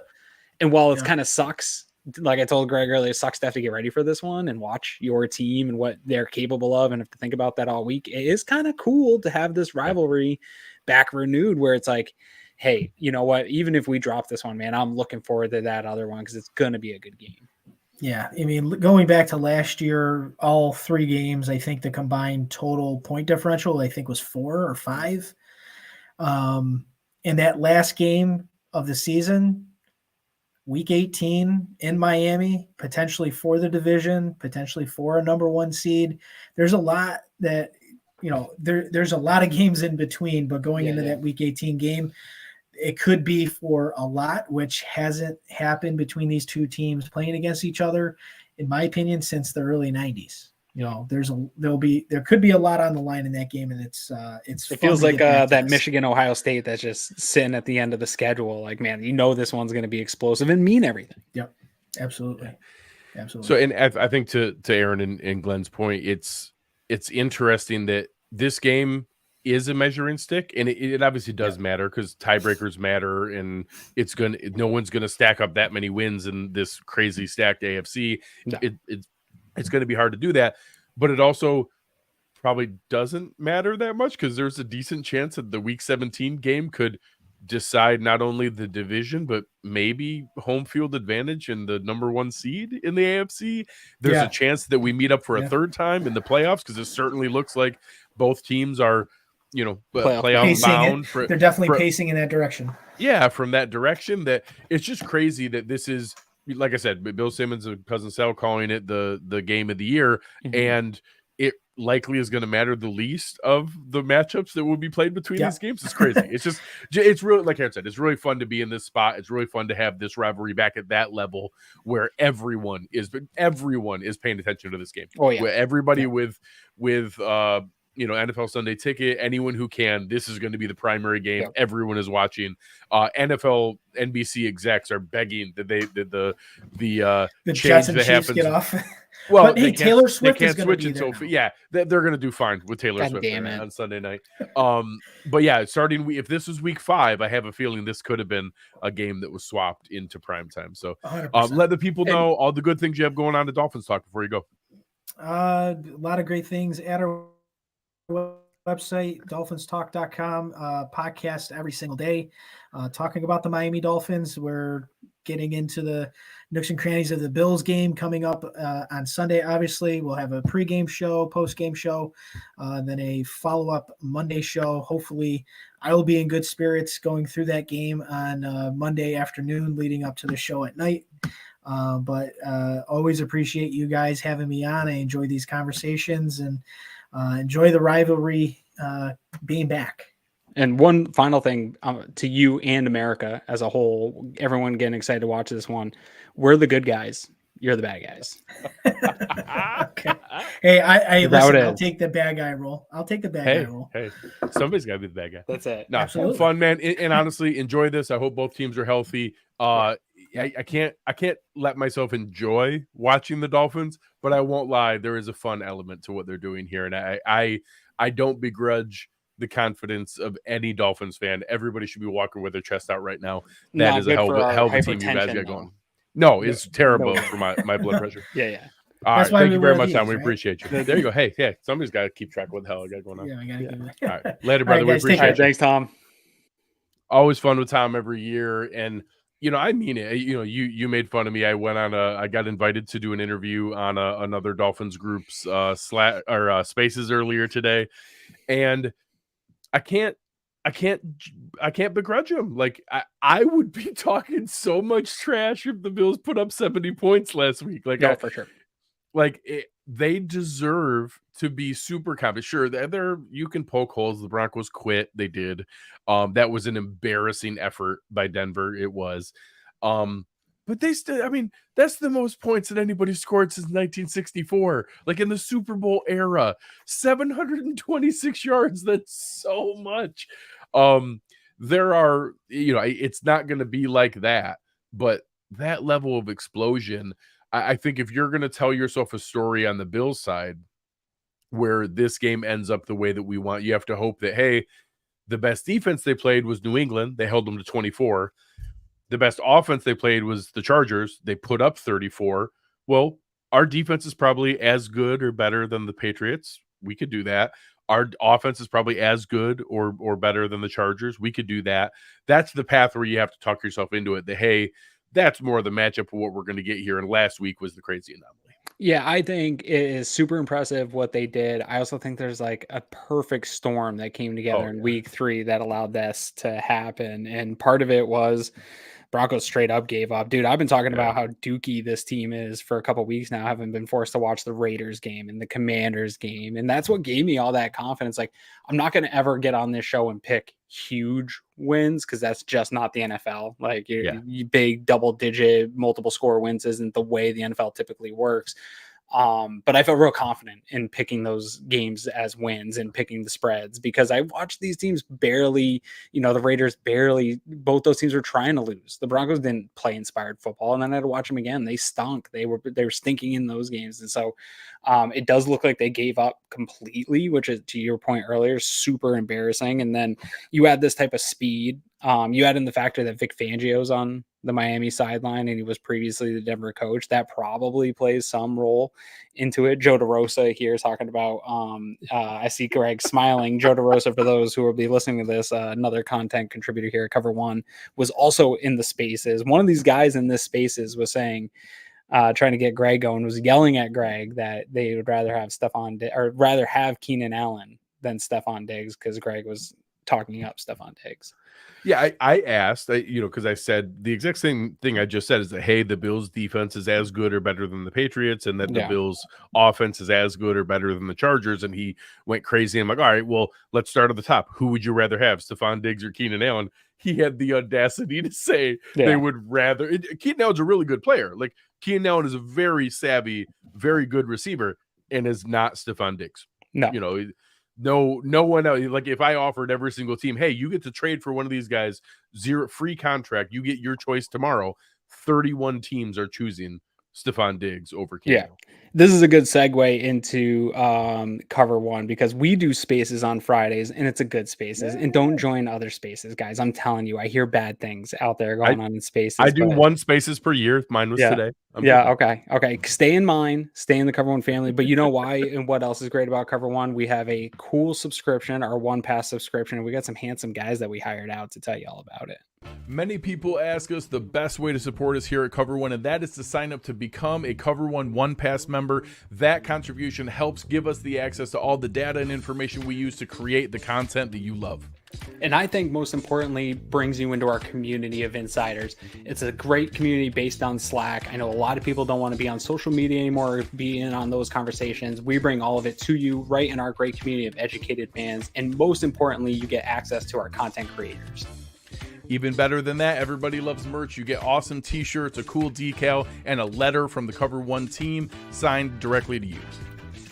And while it's kind of sucks, like I told Greg earlier, it sucks to have to get ready for this one and watch your team and what they're capable of and have to think about that all week. It is kind of cool to have this rivalry back renewed where it's like, hey, you know what, even if we drop this one, man, I'm looking forward to that other one because it's going to be a good game. Yeah, I mean, going back to last year, all 3 games, I think the combined total point differential, I think was 4 or 5. And that last game of the season, week 18 in Miami, potentially for the division, potentially for a number 1 seed. There's a lot that, there's a lot of games in between, but going into that week 18 game, it could be for a lot, which hasn't happened between these two teams playing against each other, in my opinion, since the early 90s. There could be a lot on the line in that game, and it feels like that Michigan Ohio State that's just sitting at the end of the schedule. Like, man, this one's going to be explosive and mean everything. Yep, absolutely. So, and I think to Aaron and Glenn's point, it's interesting that this game is a measuring stick, and it obviously does matter because tiebreakers matter, and no one's gonna stack up that many wins in this crazy stacked AFC. No. It's going to be hard to do that, but it also probably doesn't matter that much because there's a decent chance that the Week 17 game could decide not only the division, but maybe home field advantage and the number 1 seed in the AFC. There's a chance that we meet up for a third time in the playoffs because it certainly looks like both teams are, playoff bound. They're definitely pacing in that direction. Yeah, from that direction. That it's just crazy that this is, like I said, Bill Simmons and Cousin Sal calling it the game of the year, and it likely is going to matter the least of the matchups that will be played between these games. It's crazy. It's really, like I said, it's really fun to be in this spot. It's really fun to have this rivalry back at that level where everyone is paying attention to this game. Oh yeah, where everybody with NFL Sunday Ticket, anyone who can, this is going to be the primary game. Yep. Everyone is watching. NFL NBC execs are begging that the Jets and Chiefs get off. Well, but hey, Taylor Swift is going to be there. They're going to do fine with Taylor Swift on Sunday night. But yeah, if this was week 5, I have a feeling this could have been a game that was swapped into primetime. So let the people know all the good things you have going on to Dolphins Talk before you go. A lot of great things at our website, dolphinstalk.com, podcast every single day, talking about the Miami Dolphins. We're getting into the nooks and crannies of the Bills game coming up on Sunday. Obviously, we'll have a pregame show, postgame show, then a follow-up Monday show. Hopefully, I will be in good spirits going through that game on Monday afternoon leading up to the show at night. But always appreciate you guys having me on. I enjoy these conversations and enjoy the rivalry being back. And one final thing to you and America as a whole, everyone getting excited to watch this one. We're the good guys. You're the bad guys. Okay. Hey, listen, I'll take the bad guy role. I'll take the bad guy role. Hey, somebody's got to be the bad guy. That's it. No, absolutely. Fun, man. And honestly, enjoy this. I hope both teams are healthy. I can't let myself enjoy watching the Dolphins, but I won't lie. There is a fun element to what they're doing here. And I don't begrudge the confidence of any Dolphins fan. Everybody should be walking with their chest out right now. That is a hell of a team you guys got going. No, it's terrible for my blood pressure. Yeah. All right. Thank you very much, Tom. We appreciate you. There you go. Hey, somebody's got to keep track of what the hell I got going on. Yeah, I got to give it. All right. Later, brother. We appreciate it. Thanks, Tom. Always fun with Tom every year. And, I mean it. You made fun of me. I got invited to do an interview on another Dolphins group's spaces earlier today. And I can't begrudge him. Like I would be talking so much trash if the Bills put up 70 points last week. Like, no, for sure. Like they deserve to be super confident. Sure, you can poke holes. The Broncos quit. They did. That was an embarrassing effort by Denver. It was. But they still, I mean, that's the most points that anybody scored since 1964. Like in the Super Bowl era, 726 yards. That's so much. There are, it's not going to be like that, but that level of explosion, I think if you're going to tell yourself a story on the Bills side where this game ends up the way that we want, you have to hope that, hey, the best defense they played was New England. They held them to 24. The best offense they played was the Chargers. They put up 34. Well, our defense is probably as good or better than the Patriots. We could do that. Our offense is probably as good or better than the Chargers. We could do that. That's the path where you have to talk yourself into it. Hey, that's more the matchup of what we're going to get here. And last week was the crazy anomaly. Yeah, I think it is super impressive what they did. I also think there's like a perfect storm that came together in week 3 that allowed this to happen. And part of it was Broncos straight up gave up. Dude, I've been talking about how dookie this team is for a couple weeks now. I haven't been forced to watch the Raiders game and the Commanders game. And that's what gave me all that confidence. Like, I'm not going to ever get on this show and pick huge wins because that's just not the NFL. Like, you big double-digit multiple score wins isn't the way the NFL typically works. But I felt real confident in picking those games as wins and picking the spreads because I watched these teams barely, the Raiders barely, both those teams were trying to lose. The Broncos didn't play inspired football, and then I had to watch them again. They stunk. They were stinking in those games. And so it does look like they gave up completely, which is, to your point earlier, super embarrassing. And then you add this type of speed. You add in the factor that Vic Fangio's on the Miami sideline and he was previously the Denver coach. That probably plays some role into it. Joe DeRosa here is talking about, I see Greg smiling. Joe DeRosa, for those who will be listening to this, another content contributor here at Cover One, was also in the spaces. One of these guys in this spaces was saying, trying to get Greg going, was yelling at Greg that they would rather have Keenan Allen than Stefon Diggs because Greg was talking up Stefon Diggs. Yeah, I asked, because I said the exact same thing I just said is that, hey, the Bills defense is as good or better than the Patriots, and that the Bills offense is as good or better than the Chargers. And he went crazy. I'm like, all right, well, let's start at the top. Who would you rather have, Stefon Diggs or Keenan Allen? He had the audacity to say they would rather. Keenan Allen's a really good player. Like, Keenan Allen is a very savvy, very good receiver, and is not Stefon Diggs. No. No one else. Like, if I offered every single team, hey, you get to trade for one of these guys, zero free contract, you get your choice tomorrow. 31 teams are choosing Stefon Diggs over Keenan. This is a good segue into Cover One because we do spaces on Fridays and it's a good spaces. And don't join other spaces, guys. I'm telling you, I hear bad things out there going on in spaces. I do one spaces per year. Mine was today. Okay. Stay in mine. Stay in the Cover One family. But you know why and what else is great about Cover One? We have a cool subscription, our OnePass subscription. And we got some handsome guys that we hired out to tell you all about it. Many people ask us the best way to support us here at Cover One, and that is to sign up to become a Cover One OnePass member. That contribution helps give us the access to all the data and information we use to create the content that you love. And I think most importantly, brings you into our community of insiders. It's a great community based on Slack. I know a lot of people don't want to be on social media anymore or be in on those conversations. We bring all of it to you right in our great community of educated fans. And most importantly, you get access to our content creators. Even better than that, everybody loves merch. You get awesome t-shirts, a cool decal, and a letter from the Cover One team signed directly to you.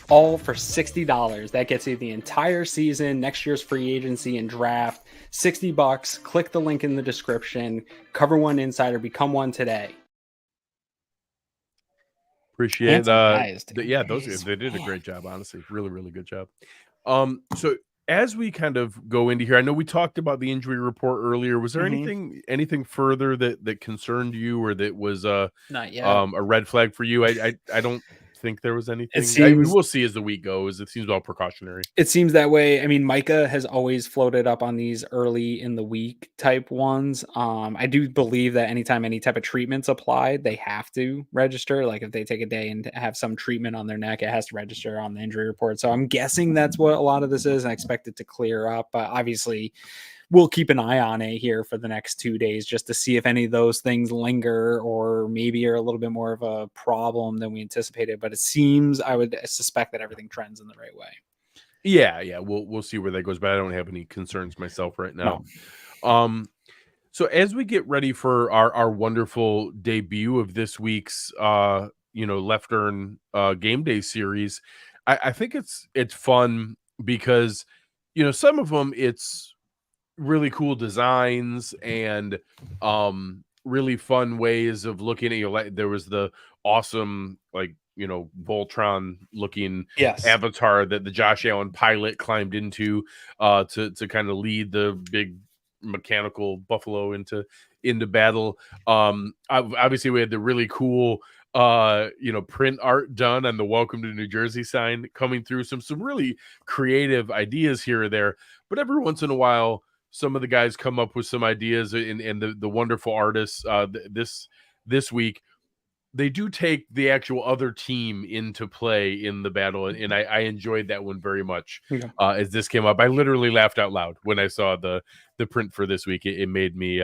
All for $60. That gets you the entire season, next year's free agency and draft. $60. Click the link in the description. Cover One Insider. Become one today. Appreciate guys, those guys, they did a great job, honestly. Really, really good job. So as we kind of go into here, I know we talked about the injury report earlier. Was there anything further that concerned you or that was not yet a red flag for you? I don't think there was anything. We'll see as the week goes. It seems all precautionary. It seems that way. I mean, Micah has always floated up on these early in the week type ones. I do believe that anytime any type of treatment's applied, they have to register. Like if they take a day and have some treatment on their neck, it has to register on the injury report. So I'm guessing that's what a lot of this is. And I expect it to clear up. But obviously, we'll keep an eye on it here for the next 2 days just to see if any of those things linger or maybe are a little bit more of a problem than we anticipated. But it seems, I would suspect that everything trends in the right way. Yeah. We'll see where that goes, but I don't have any concerns myself right now. No. So as we get ready for our wonderful debut of this week's Leftern game day series, I think it's fun because some of them it's really cool designs and really fun ways of looking at there was the awesome Voltron looking avatar that the Josh Allen pilot climbed into to kind of lead the big mechanical buffalo into battle. Obviously we had the really cool print art done on the Welcome to New Jersey sign coming through, some really creative ideas here or there, but every once in a while some of the guys come up with some ideas, and the wonderful artists this week, they do take the actual other team into play in the battle, and I enjoyed that one very much. As this came up, I literally laughed out loud when I saw the print for this week. It made me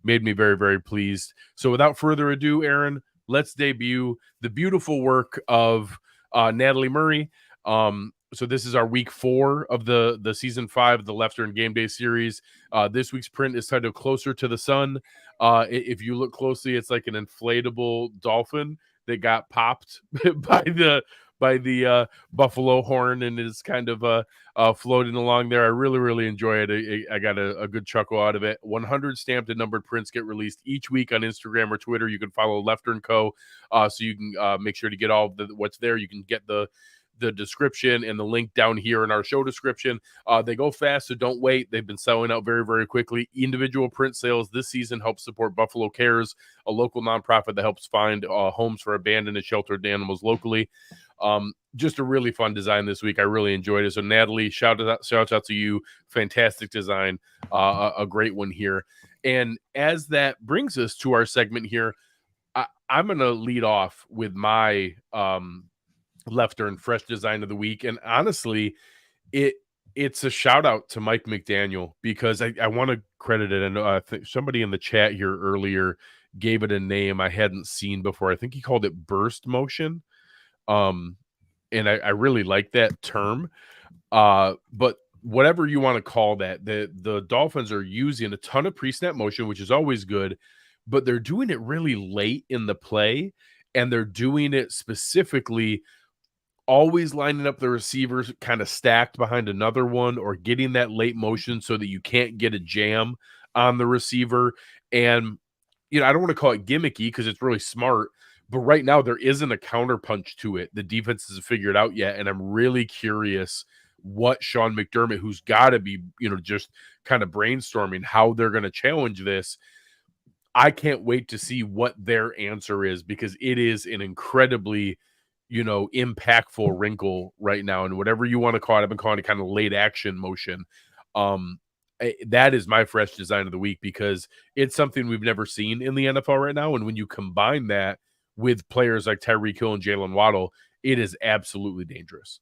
made me very, very pleased. So without further ado, Aaron, let's debut the beautiful work of Natalie Murray. So this is our week 4 of the season 5 of the Leftern Game Day series. This week's print is titled Closer to the Sun. If you look closely, it's like an inflatable dolphin that got popped by the buffalo horn and is kind of floating along there. I really, really enjoy it. I got a good chuckle out of it. 100 stamped and numbered prints get released each week on Instagram or Twitter. You can follow Leftern Co. So you can make sure to get all of what's there. You can get the description and the link down here in our show description. They go fast, so don't wait. They've been selling out very, very quickly. Individual print sales this season help support Buffalo Cares, a local nonprofit that helps find homes for abandoned and sheltered animals locally. Just a really fun design this week. I really enjoyed it. So Natalie, shout out to you. Fantastic design. A great one here. And as that brings us to our segment here, I'm going to lead off with my Leftern fresh design of the week. And honestly, it's a shout out to Mike McDaniel, because I want to credit it. And I think somebody in the chat here earlier gave it a name I hadn't seen before. I think he called it burst motion. And I really like that term. But whatever you want to call that, the Dolphins are using a ton of pre-snap motion, which is always good, but they're doing it really late in the play, and they're doing it specifically always lining up the receivers kind of stacked behind another one, or getting that late motion so that you can't get a jam on the receiver. And, I don't want to call it gimmicky because it's really smart, but right now there isn't a counterpunch to it. The defense hasn't figured out yet. And I'm really curious what Sean McDermott, who's got to be, just kind of brainstorming how they're going to challenge this. I can't wait to see what their answer is, because it is an incredibly impactful wrinkle right now. And whatever you want to call it, I've been calling it kind of late action motion. That is my fresh design of the week, because it's something we've never seen in the NFL right now. And when you combine that with players like Tyreek Hill and Jalen Waddle, it is absolutely dangerous.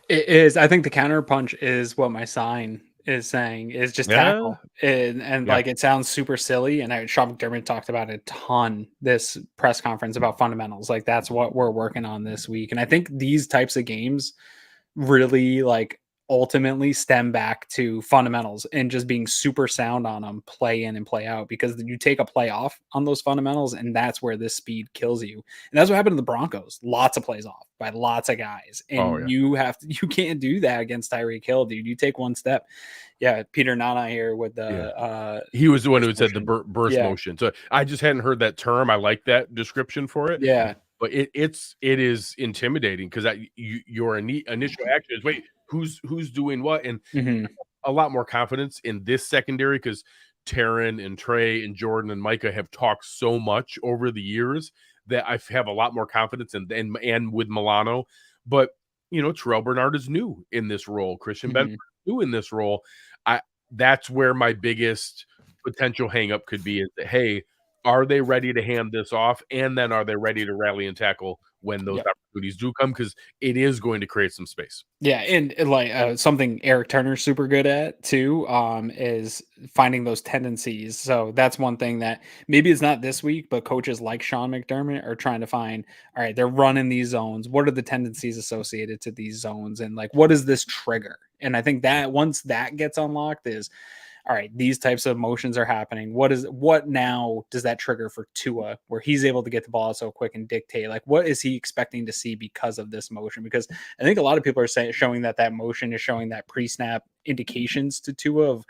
It is. I think the counter punch is what my sign is saying, is just tackle. And like, it sounds super silly. And Sean McDermott talked about a ton this press conference about fundamentals. Like, that's what we're working on this week. And I think these types of games really ultimately stem back to fundamentals and just being super sound on them, play in and play out, because you take a play off on those fundamentals, and that's where this speed kills you. And that's what happened to the Broncos. Lots of plays off by lots of guys. And you can't do that against Tyreek Hill, dude. You take one step. Yeah. Peter Nana here with the, he was the one who said the burst motion. So I just hadn't heard that term. I like that description for it. Yeah. But it is intimidating, because your initial action is, wait, who's doing what? And a lot more confidence in this secondary, because Taryn and Trey and Jordan and Micah have talked so much over the years that I have a lot more confidence in, and with Milano. But Terrell Bernard is new in this role. Christian Benford is new in this role. That's where my biggest potential hangup could be, is that, hey, are they ready to hand this off? And then are they ready to rally and tackle when those opportunities do come? Because it is going to create some space. Yeah. And something Eric Turner's super good at too, is finding those tendencies. So that's one thing that maybe it's not this week, but coaches like Sean McDermott are trying to find, all right, they're running these zones. What are the tendencies associated to these zones? And what is this trigger? And I think that once that gets unlocked is, all right, these types of motions are happening. What now does that trigger for Tua, where he's able to get the ball so quick and dictate? What is he expecting to see because of this motion? Because I think a lot of people are showing that motion is showing that pre-snap indications to Tua of,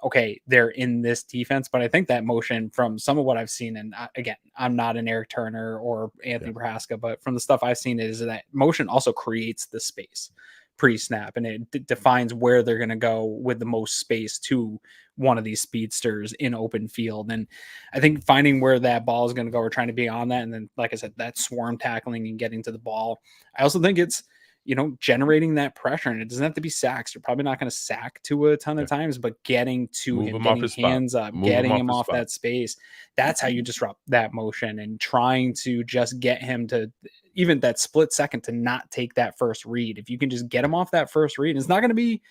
okay, they're in this defense. But I think that motion, from some of what I've seen, and again, I'm not an Eric Turner or Anthony Prohaska, but from the stuff I've seen, is that motion also creates the space pre-snap, and it defines where they're going to go with the most space to one of these speedsters in open field. And I think finding where that ball is going to go, or trying to be on that, and then, like I said, that swarm tackling and getting to the ball. I also think it's, generating that pressure, and it doesn't have to be sacks. You're probably not going to sack Tua a ton of times, but getting to him, getting hands up, getting him off that space. That's how you disrupt that motion, and trying to just get him to, even that split second, to not take that first read. If you can just get him off that first read, it's not going to be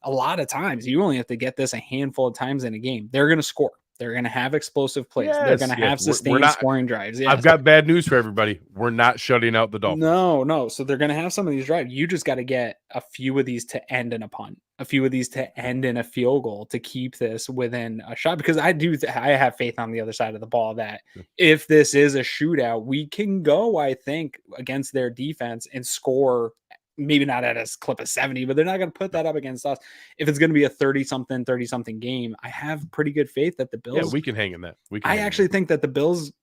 a lot of times. You only have to get this a handful of times in a game. They're going to score. They're going to have explosive plays. They're going to have sustained scoring drives. Yes. I've got bad news for everybody. We're not shutting out the Dolphins. No. So they're going to have some of these drives. You just got to get a few of these to end in a punt, a few of these to end in a field goal to keep this within a shot. Because I have faith on the other side of the ball that if this is a shootout, we can go, I think, against their defense and score. Maybe not at a clip of 70, but they're not going to put that up against us. If it's going to be a 30-something game, I have pretty good faith that the Bills. Yeah, we can hang in that. I actually think that the Bills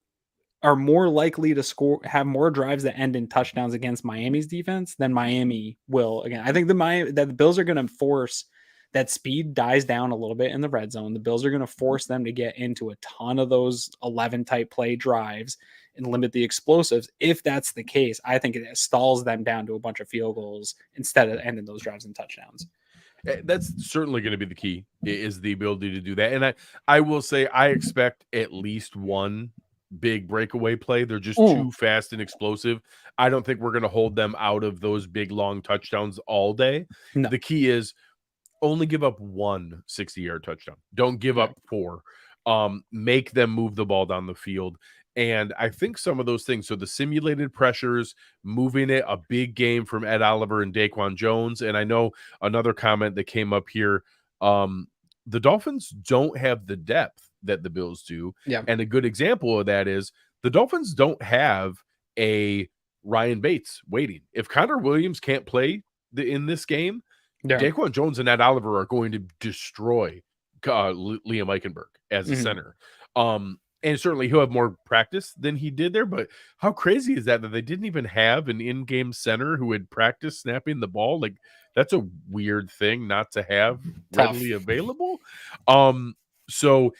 are more likely to have more drives that end in touchdowns against Miami's defense than Miami will. Again, I think that the Bills are going to force that speed dies down a little bit in the red zone. The Bills are going to force them to get into a ton of those 11 type play drives and limit the explosives. If that's the case, I think it stalls them down to a bunch of field goals instead of ending those drives in touchdowns. That's certainly going to be the key, is the ability to do that. And I will say I expect at least one big breakaway play. They're just too fast and explosive. I don't think we're going to hold them out of those big, long touchdowns all day. No. The key is only give up one 60-yard touchdown. Don't give up 4. Make them move the ball down the field. And I think some of those things, so the simulated pressures, moving it, a big game from Ed Oliver and Daquan Jones. And I know another comment that came up here, the Dolphins don't have the depth that the Bills do. Yeah. And a good example of that is the Dolphins don't have a Ryan Bates waiting. If Connor Williams can't play in this game, Daquan Jones and Ed Oliver are going to destroy Liam Eichenberg as a center. And certainly he'll have more practice than he did there, but how crazy is that they didn't even have an in-game center who had practiced snapping the ball? Like, that's a weird thing not to have readily available. So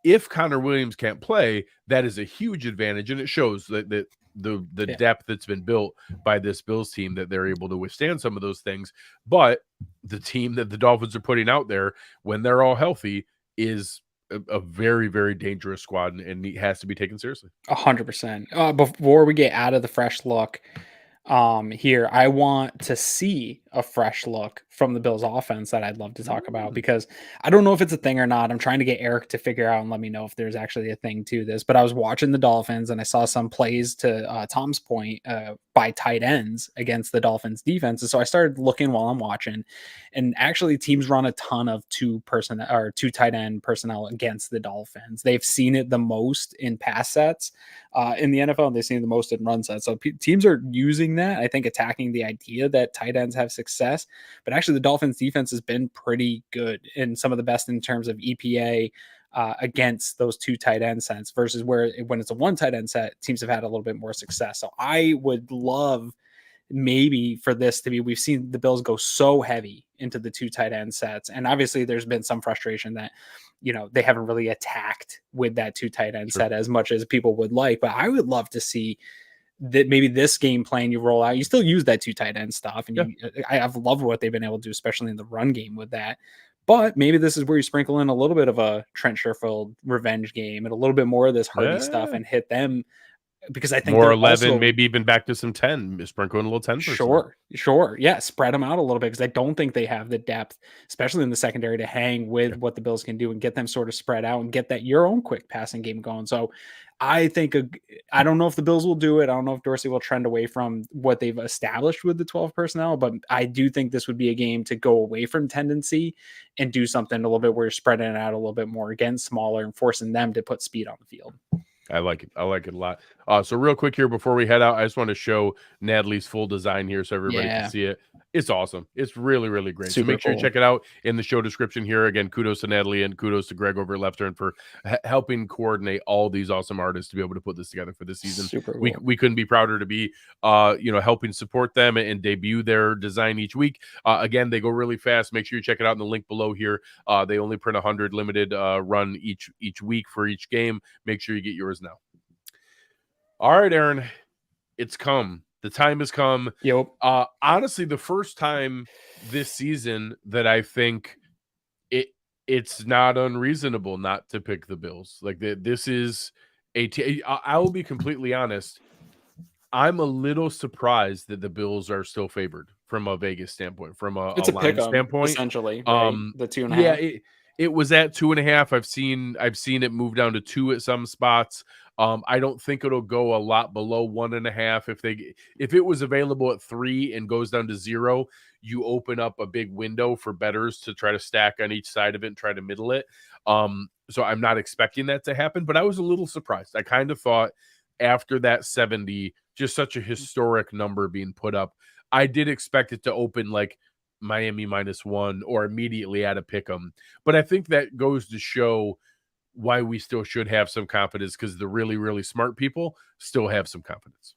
if Connor Williams can't play, that is a huge advantage, and it shows that the depth that's been built by this Bills team, that they're able to withstand some of those things. But the team that the Dolphins are putting out there, when they're all healthy, is a very, very dangerous squad, and it has to be taken seriously. 100%. Before we get out of the fresh look here, I want to see a fresh look from the Bills offense that I'd love to talk about, because I don't know if it's a thing or not. I'm trying to get Eric to figure out and let me know if there's actually a thing to this, but I was watching the Dolphins and I saw some plays, to Tom's point, by tight ends against the Dolphins defense. And so I started looking while I'm watching, and actually teams run a ton of two tight end personnel against the Dolphins. They've seen it the most in pass sets in the NFL, and they've seen it the most in run sets. So teams are using that, I think, attacking the idea that tight ends have success. But actually the Dolphins defense has been pretty good, and some of the best in terms of EPA against those two tight end sets, versus when it's a one tight end set, teams have had a little bit more success. So I would love maybe for this to be, we've seen the Bills go so heavy into the two tight end sets, and obviously there's been some frustration that, they haven't really attacked with that two tight end set as much as people would like. But I would love to see that maybe this game plan you roll out, you still use that two tight end stuff. And I've loved what they've been able to do, especially in the run game with that. But maybe this is where you sprinkle in a little bit of a Trent Sherfield revenge game and a little bit more of this Hardy stuff and hit them, because I think more 11, maybe even back to some 10, sprinkle in a little 10%. Sure. Yeah. Spread them out a little bit, because I don't think they have the depth, especially in the secondary, to hang with what the Bills can do and get them sort of spread out and get your own quick passing game going. So I think, I don't know if the Bills will do it. I don't know if Dorsey will trend away from what they've established with the 12 personnel, but I do think this would be a game to go away from tendency and do something a little bit where you're spreading it out a little bit more against smaller and forcing them to put speed on the field. I like it. I like it a lot. So real quick here before we head out, I just want to show Natalie's full design here so everybody can see it. It's awesome. It's really, really great. So make sure you check it out in the show description here. Again, kudos to Natalie and kudos to Greg over at Leftern for helping coordinate all these awesome artists to be able to put this together for this season. Super cool. We couldn't be prouder to be, helping support them and debut their design each week. Again, they go really fast. Make sure you check it out in the link below here. They only print 100 limited run each week for each game. Make sure you get yours now. All right, Aaron, it's come. The time has come. Yep. Honestly, the first time this season that I think it's not unreasonable not to pick the Bills. Like this is I will be completely honest. I'm a little surprised that the Bills are still favored from a Vegas standpoint, from a line standpoint. Essentially, right? The 2.5. Yeah, It was at 2.5. I've seen it move down to 2 at some spots. I don't think it'll go a lot below 1.5. If it was available at 3 and goes down to 0, you open up a big window for bettors to try to stack on each side of it and try to middle it. So I'm not expecting that to happen, but I was a little surprised. I kind of thought after that 70, just such a historic number being put up, I did expect it to open like Miami -1 or immediately at a pick 'em. But I think that goes to show why we still should have some confidence, because the really, really smart people still have some confidence.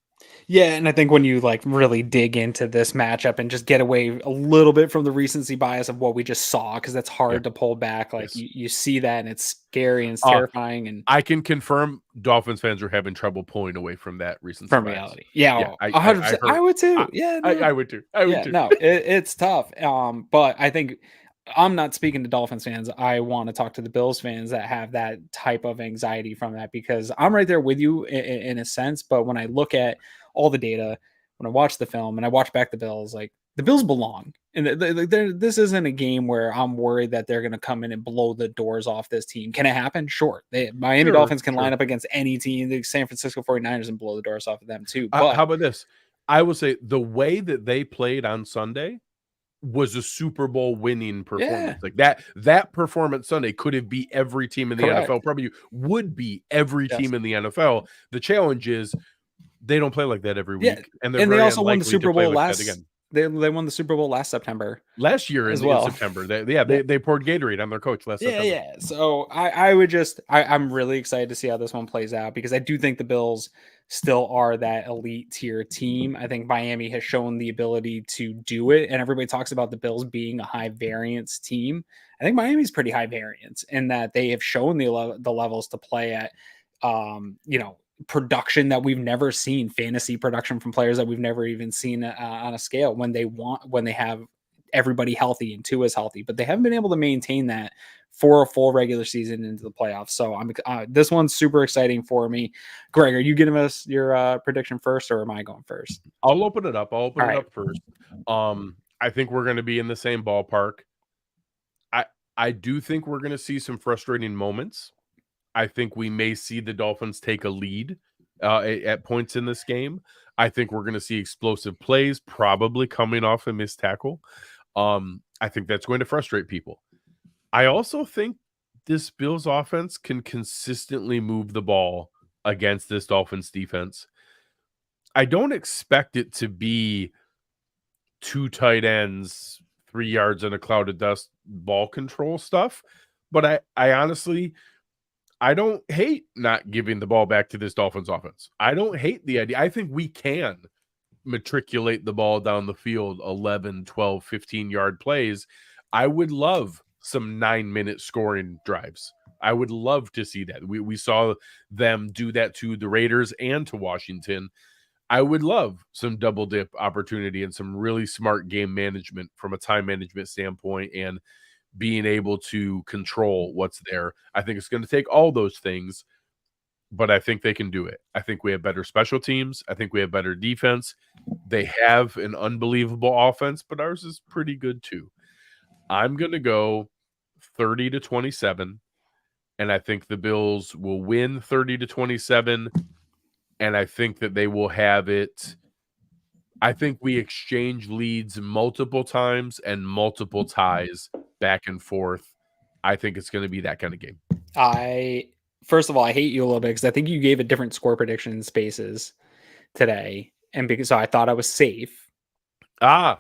Yeah, and I think when you like really dig into this matchup and just get away a little bit from the recency bias of what we just saw, because that's hard to pull back. Like you see that and it's scary and it's terrifying. And I can confirm Dolphins fans are having trouble pulling away from that recency from bias. Reality. Yeah, 100%. I would too. I would too. I would too. No, it's tough. But I think I'm not speaking to Dolphins fans. I want to talk to the Bills fans that have that type of anxiety from that, because I'm right there with you in a sense. But when I look at all the data, when I watch the film and I watch back the Bills, like the Bills belong. And this isn't a game where I'm worried that they're going to come in and blow the doors off this team. Can it happen? Sure. Miami Dolphins can line up against any team. The San Francisco 49ers and blow the doors off of them too. But how about this? I will say the way that they played on Sunday was a Super Bowl winning performance. Like that performance Sunday could have beat every team in the NFL, probably would be every team in the NFL. The challenge is they don't play like that every week. And they also won the Super Bowl they won the Super Bowl last September. Last year in September. They poured Gatorade on their coach last September. Yeah. So I'm really excited to see how this one plays out, because I do think the Bills still are that elite tier team. I think Miami has shown the ability to do it, and everybody talks about the Bills being a high variance team. I think Miami's pretty high variance in that they have shown the levels to play at, production that we've never seen, fantasy production from players that we've never even seen on a scale when they have everybody healthy and Tua is healthy, but they haven't been able to maintain that for a full regular season into the playoffs. So this one's super exciting for me. Greg, are you giving us your prediction first, or am I going first? I'll open it up. Up first. I think we're going to be in the same ballpark. I do think we're going to see some frustrating moments. I think we may see the Dolphins take a lead at points in this game. I think we're going to see explosive plays, probably coming off a missed tackle. I think that's going to frustrate people. I also think this Bills offense can consistently move the ball against this Dolphins defense. I don't expect it to be 2 tight ends, 3 yards in a cloud of dust ball control stuff, but I honestly, I don't hate not giving the ball back to this Dolphins offense. I don't hate the idea. I think we can matriculate the ball down the field 11, 12, 15-yard plays. I would love some 9-minute scoring drives. I would love to see that. We saw them do that to the Raiders and to Washington. I would love some double dip opportunity and some really smart game management from a time management standpoint and being able to control what's there. I think it's going to take all those things, but I think they can do it. I think we have better special teams. I think we have better defense. They have an unbelievable offense, but ours is pretty good too. I'm going to go 30-27, and I think the Bills will win 30-27, and I think that they will have it. I think we exchange leads multiple times and multiple ties back and forth. I think it's going to be that kind of game. First of all, I hate you a little bit because I think you gave a different score prediction spaces today, and so I thought I was safe. I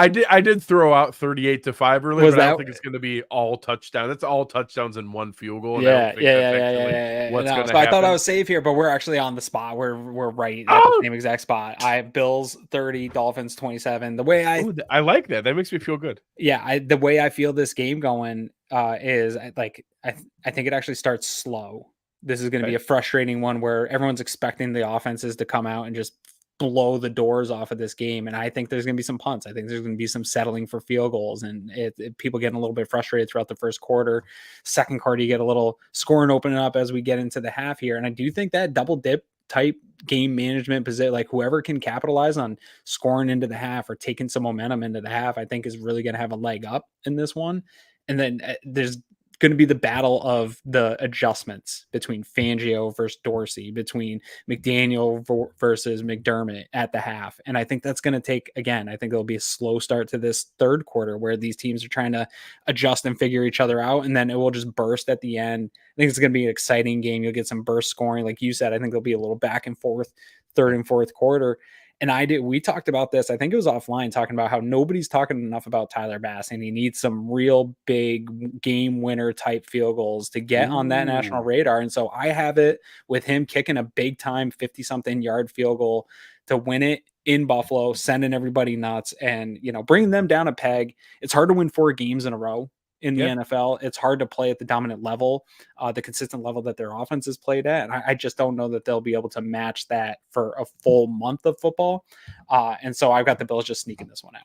did throw out 38-5 earlier, but I don't think it's going to be all touchdown. It's all touchdowns and one field goal. Yeah. So I thought I was safe here, but we're actually on the spot. We're right at the same exact spot. I have Bills 30, Dolphins 27. The way I like that. That makes me feel good. Yeah, the way I feel this game going is I think it actually starts slow. This is going to be a frustrating one where everyone's expecting the offenses to come out and just blow the doors off of this game. And I think there's going to be some punts. I think there's going to be some settling for field goals, and people getting a little bit frustrated throughout the first quarter. Second quarter, you get a little scoring opening up as we get into the half here. And I do think that double dip type game management position, like whoever can capitalize on scoring into the half or taking some momentum into the half, I think is really going to have a leg up in this one. And then there's going to be the battle of the adjustments between Fangio versus Dorsey, between McDaniel versus McDermott at the half. And I think that's going to take, again, I think there'll be a slow start to this third quarter where these teams are trying to adjust and figure each other out. And then it will just burst at the end. I think it's going to be an exciting game. You'll get some burst scoring. Like you said, I think there'll be a little back and forth third and fourth quarter. And we talked about this, I think it was offline, talking about how nobody's talking enough about Tyler Bass, and he needs some real big game winner type field goals to get on that national radar. And so I have it with him kicking a big time 50 something yard field goal to win it in Buffalo, sending everybody nuts and, bringing them down a peg. It's hard to win 4 games in a row in the NFL. It's hard to play at the dominant level, the consistent level that their offense is played at. And I just don't know that they'll be able to match that for a full month of football. And so I've got the Bills just sneaking this one out.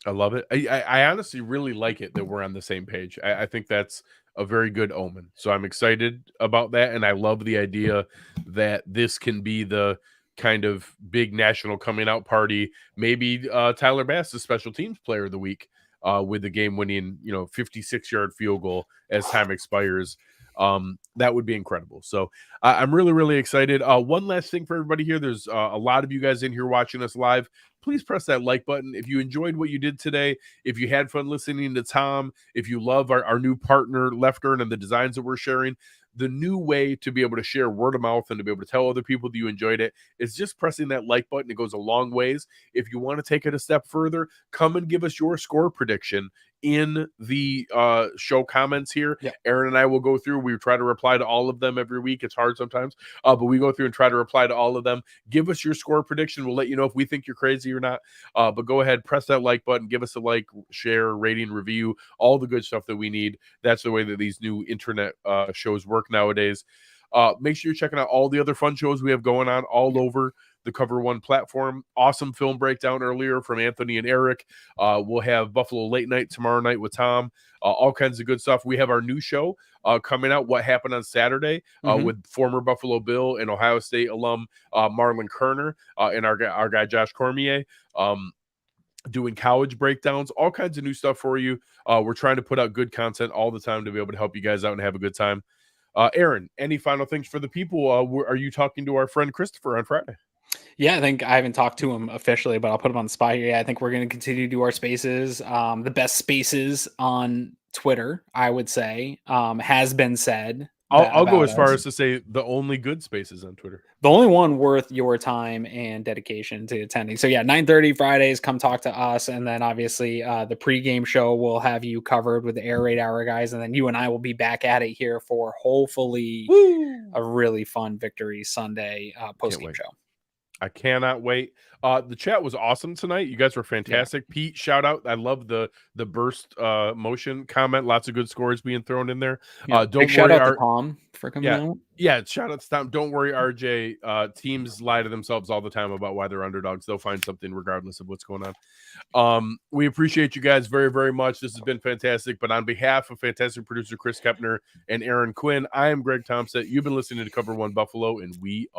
I love it. I honestly really like it that we're on the same page. I think that's a very good omen. So I'm excited about that. And I love the idea that this can be the kind of big national coming out party. Maybe Tyler Bass is special teams player of the week. With the game-winning, 56-yard field goal as time expires. That would be incredible. So I'm really, really excited. One last thing for everybody here. There's a lot of you guys in here watching us live. Please press that like button. If you enjoyed what you did today, if you had fun listening to Tom, if you love our new partner, Leftern, and the designs that we're sharing, the new way to be able to share word of mouth and to be able to tell other people that you enjoyed it is just pressing that like button. It goes a long ways. If you want to take it a step further, come and give us your score prediction in the show comments here. Yep. Aaron and I will go through. We try to reply to all of them every week. It's hard sometimes, but we go through and try to reply to all of them. Give us your score prediction. We'll let you know if we think you're crazy or not. But go ahead, press that like button, give us a like, share, rating, review, all the good stuff that we need. That's the way that these new internet shows work nowadays. Make sure you're checking out all the other fun shows we have going on all over the Cover One platform. Awesome film breakdown earlier from Anthony and Eric. We'll have Buffalo Late Night tomorrow night with Tom. All kinds of good stuff. We have our new show coming out, What Happened on Saturday, with former Buffalo Bill and Ohio State alum Marlon Kerner and our guy Josh Cormier. Doing college breakdowns, all kinds of new stuff for you. We're trying to put out good content all the time to be able to help you guys out and have a good time. Aaron, any final things for the people? Are you talking to our friend Christopher on Friday? Yeah, I think I haven't talked to him officially, but I'll put him on the spot here. Yeah, I think we're going to continue to do our spaces. The best spaces on Twitter, I would say, has been said. I'll go as far as to say the only good spaces on Twitter. The only one worth your time and dedication to attending. So yeah, 9:30 Fridays, come talk to us. And then obviously the pregame show will have you covered with the Air Raid Hour guys. And then you and I will be back at it here for hopefully a really fun Victory Sunday postgame show. I cannot wait. The chat was awesome tonight. You guys were fantastic. Yeah. Pete, shout out. I love the burst motion comment. Lots of good scores being thrown in there. Yeah. Don't worry, shout out to Tom for coming out. Yeah, shout out to Tom. Don't worry, RJ. Teams lie to themselves all the time about why they're underdogs. They'll find something regardless of what's going on. We appreciate you guys very, very much. This has been fantastic. But on behalf of fantastic producer Chris Kepner and Aaron Quinn, I am Greg Tompsett. You've been listening to Cover One Buffalo, and we are